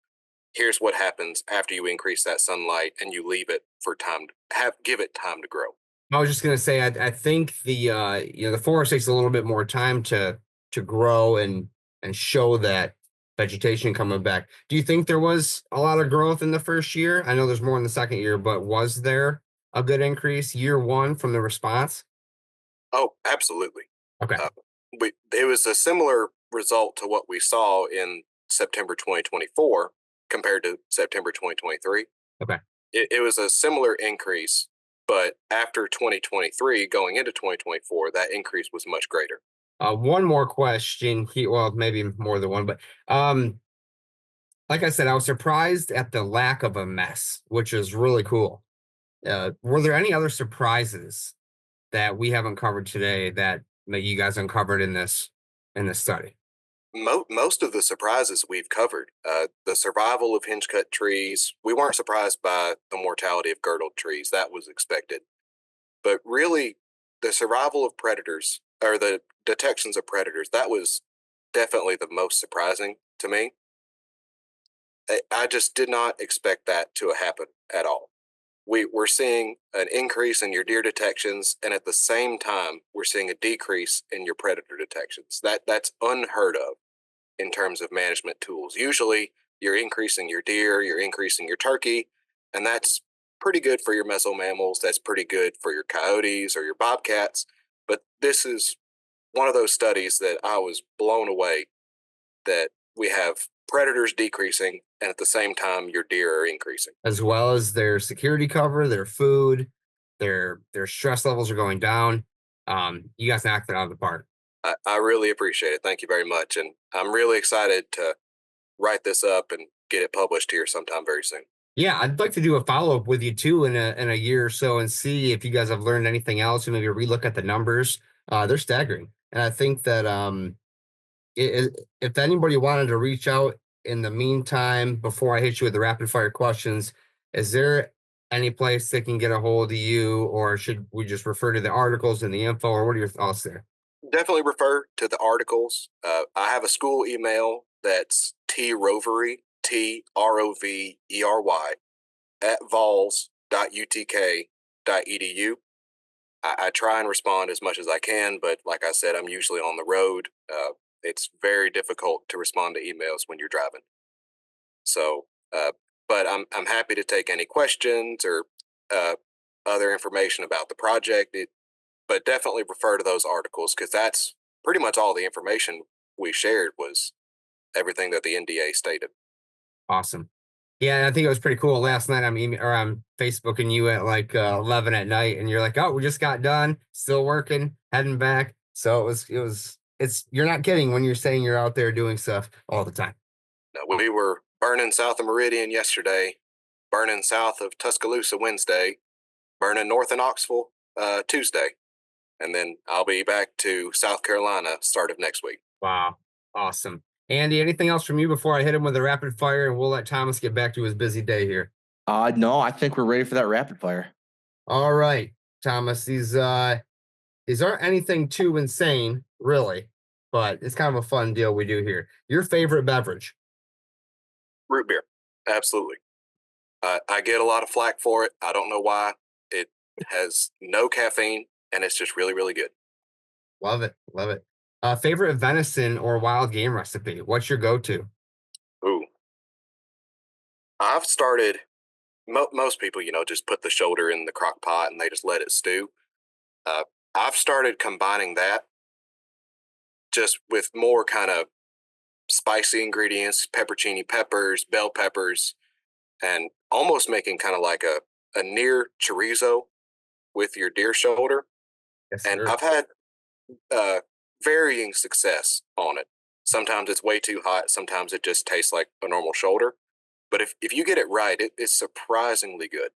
here's what happens after you increase that sunlight and you leave it for time to give it time to grow. I was just gonna say, I think the forest takes a little bit more time to grow and show that vegetation coming back. Do you think there was a lot of growth in the first year? I know there's more in the second year, but was there a good increase year one from the response? Oh, absolutely. Okay. Uh, it was a similar result to what we saw in September 2024 compared to September 2023. Okay. It was a similar increase, but after 2023, going into 2024, that increase was much greater. One more question. Well, maybe more than one, but like I said, I was surprised at the lack of a mess, which is really cool. Were there any other surprises that we haven't covered today that you guys uncovered in this study? Most of the surprises we've covered, the survival of hinge-cut trees, we weren't surprised by the mortality of girdled trees. That was expected. But really, the survival of predators or the detections of predators, that was definitely the most surprising to me. I just did not expect that to happen at all. We're seeing an increase in your deer detections, and at the same time, we're seeing a decrease in your predator detections. That's unheard of in terms of management tools. Usually, you're increasing your deer, you're increasing your turkey, and that's pretty good for your mesomammals. That's pretty good for your coyotes or your bobcats. But this is one of those studies that I was blown away that we have predators decreasing, and at the same time, your deer are increasing. As well as their security cover, their food, their stress levels are going down. You guys knocked it out of the park. I really appreciate it. Thank you very much. And I'm really excited to write this up and get it published here sometime very soon. Yeah, I'd like to do a follow up with you too in a year or so and see if you guys have learned anything else and maybe relook at the numbers. They're staggering, and I think that if anybody wanted to reach out in the meantime before I hit you with the rapid fire questions, is there any place they can get a hold of you, or should we just refer to the articles and the info, or what are your thoughts there? Definitely refer to the articles. I have a school email that's trovery, TROVERY, at vols.utk.edu. I try and respond as much as I can, but like I said, I'm usually on the road. It's very difficult to respond to emails when you're driving. So, but I'm happy to take any questions or uh, other information about the project. But definitely refer to those articles because that's pretty much all the information we shared was everything that the NDA stated. Awesome. Yeah, I think it was pretty cool. Last night I'm Facebooking you at like 11 at night, and you're like, "Oh, we just got done, still working, heading back." So it's you're not kidding when you're saying you're out there doing stuff all the time. Now, we were burning south of Meridian yesterday, burning south of Tuscaloosa Wednesday, burning north of Knoxville Tuesday, and then I'll be back to South Carolina start of next week. Wow, awesome. Andy, anything else from you before I hit him with a rapid fire, and we'll let Thomas get back to his busy day here. No, I think we're ready for that rapid fire. All right, Thomas. These aren't anything too insane, really, but it's kind of a fun deal we do here. Your favorite beverage? Root beer, absolutely. I get a lot of flack for it. I don't know why. It has no caffeine, and it's just really, really good. Love it, love it. Favorite venison or wild game recipe? What's your go-to? Ooh, I've started. Most people, just put the shoulder in the crock pot and they just let it stew. Uh, I've started combining that just with more kind of spicy ingredients, peppercini peppers, bell peppers, and almost making kind of like a near chorizo with your deer shoulder. Yes, And sir. I've had varying success on it. Sometimes it's way too hot. Sometimes it just tastes like a normal shoulder. But if you get it right, it's surprisingly good.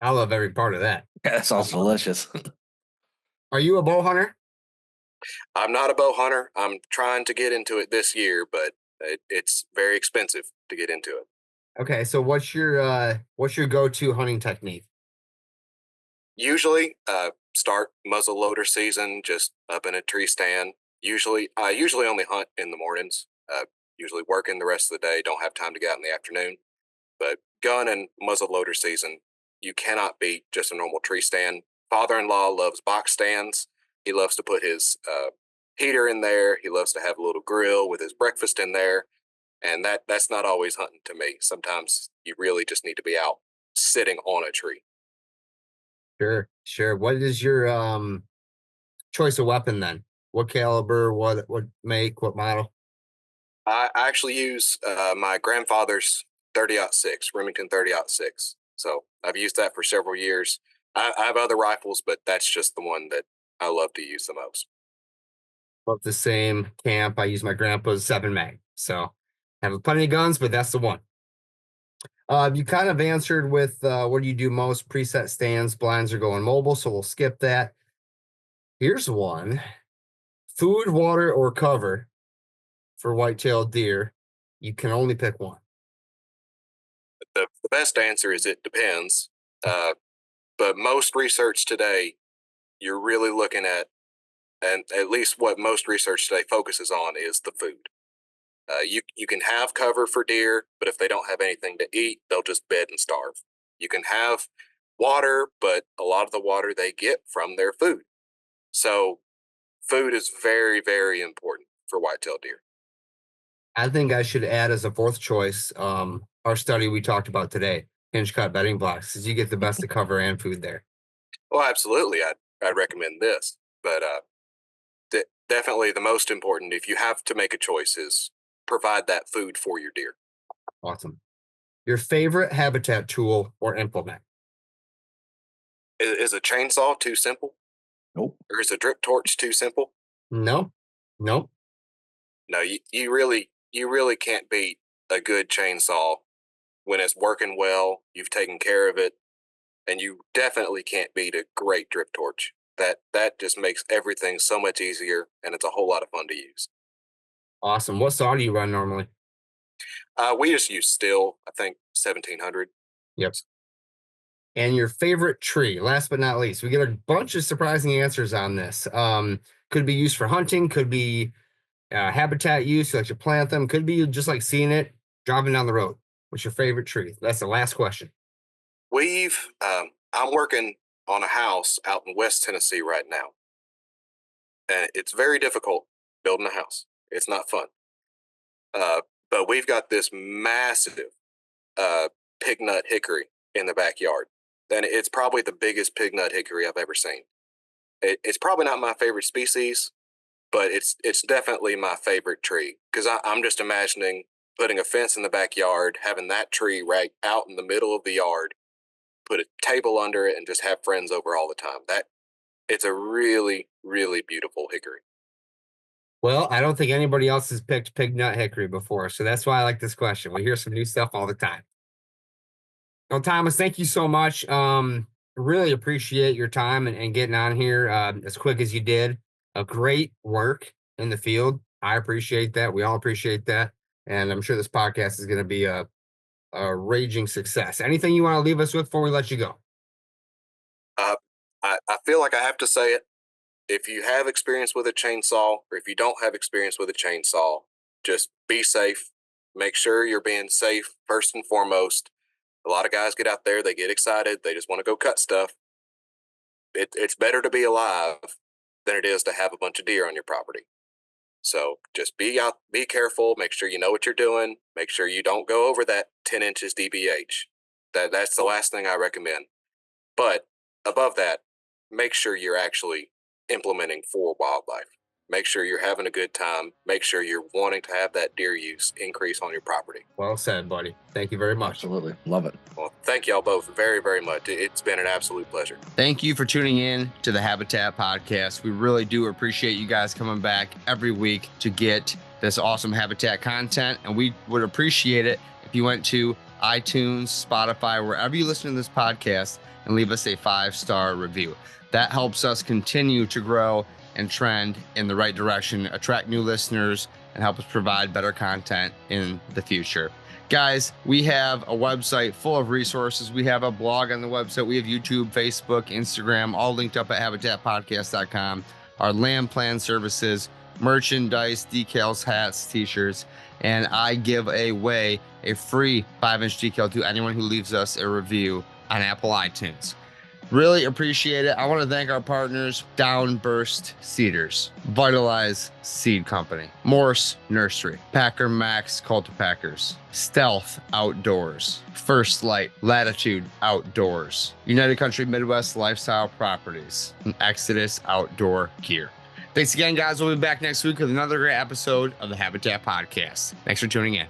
I love every part of that. Yeah, that sounds delicious. Are you a bow hunter? I'm not a bow hunter. I'm trying to get into it this year, but it's very expensive to get into it. Okay, so what's your go-to hunting technique? Usually, start muzzle loader season just up in a tree stand, I usually only hunt in the mornings. Usually working the rest of the day, don't have time to get out in the afternoon. But gun and muzzleloader season, you cannot beat just a normal tree stand. Father-in-law loves box stands. He loves to put his heater in there. He loves to have a little grill with his breakfast in there. And that's not always hunting to me. Sometimes you really just need to be out sitting on a tree. Sure. What is your choice of weapon then? What caliber, what make, what model? I actually use my grandfather's 30-06, Remington 30-06. So I've used that for several years. I have other rifles, but that's just the one that I love to use the most. About the same camp. I use my grandpa's 7 mag. So I have plenty of guns, but that's the one. You kind of answered with what do you do most? Preset stands, blinds are going mobile, so we'll skip that. Here's one. Food, water, or cover for white-tailed deer. You can only pick one. The best answer is it depends. But most research today, you're really looking at, and at least what most research today focuses on, is the food. You can have cover for deer, but if they don't have anything to eat, they'll just bed and starve. You can have water, but a lot of the water they get from their food. So food is very, very important for white-tailed deer. I think I should add as a fourth choice our study we talked about today, hinge-cut bedding blocks, because you get the best of cover and food there. Well, absolutely. I'd recommend this, but definitely the most important, if you have to make a choice, is provide that food for your deer. Awesome. Your favorite habitat tool or implement? Is a chainsaw too simple? Nope. Or is a drip torch too simple? No. No, you really can't beat a good chainsaw when it's working well, you've taken care of it, and you definitely can't beat a great drip torch. That just makes everything so much easier, and it's a whole lot of fun to use. Awesome. What saw do you run normally? We just use steel, I think 1700. Yep. And your favorite tree, last but not least. We get a bunch of surprising answers on this. Could be used for hunting, could be habitat use, you like to plant them, could be just like seeing it driving down the road. What's your favorite tree? That's the last question. I'm working on a house out in West Tennessee right now, and it's very difficult building a house. It's not fun. But we've got this massive pignut hickory in the backyard. And it's probably the biggest pignut hickory I've ever seen. It's probably not my favorite species, but it's definitely my favorite tree, because I'm just imagining putting a fence in the backyard, having that tree right out in the middle of the yard, put a table under it, and just have friends over all the time. It's a really, really beautiful hickory. Well, I don't think anybody else has picked pignut hickory before, so that's why I like this question. We hear some new stuff all the time. Well, Thomas, thank you so much. Really appreciate your time and getting on here as quick as you did. A great work in the field. I appreciate that. We all appreciate that. And I'm sure this podcast is going to be a raging success. Anything you want to leave us with before we let you go? I feel like I have to say it. If you have experience with a chainsaw, or if you don't have experience with a chainsaw, just be safe. Make sure you're being safe first and foremost. A lot of guys get out there, they get excited, they just want to go cut stuff. It's better to be alive than it is to have a bunch of deer on your property. So just be careful, make sure you know what you're doing, make sure you don't go over that 10 inches DBH. That's the last thing I recommend. But above that, make sure you're actually implementing for wildlife. Make sure you're having a good time. Make sure you're wanting to have that deer use increase on your property. Well said, buddy. Thank you very much. Absolutely. Love it. Well, thank y'all both very, very much. It's been an absolute pleasure. Thank you for tuning in to the Habitat Podcast. We really do appreciate you guys coming back every week to get this awesome Habitat content. And we would appreciate it if you went to iTunes, Spotify, wherever you listen to this podcast, and leave us a 5-star review. That helps us continue to grow and trend in the right direction, attract new listeners, and help us provide better content in the future. Guys, we have a website full of resources. We have a blog on the website. We have YouTube, Facebook, Instagram, all linked up at habitatpodcast.com. Our land plan services. merchandise, decals, hats, t-shirts, and I give away a free 5-inch decal to anyone who leaves us a review on Apple iTunes. Really appreciate it. I want to thank our partners, Downburst Cedars, Vitalize Seed Company, Morse Nursery, Packer Max Cultipackers, Stealth Outdoors, First Light Latitude Outdoors, United Country Midwest Lifestyle Properties, and Exodus Outdoor Gear. Thanks again, guys. We'll be back next week with another great episode of the Habitat Podcast. Thanks for tuning in.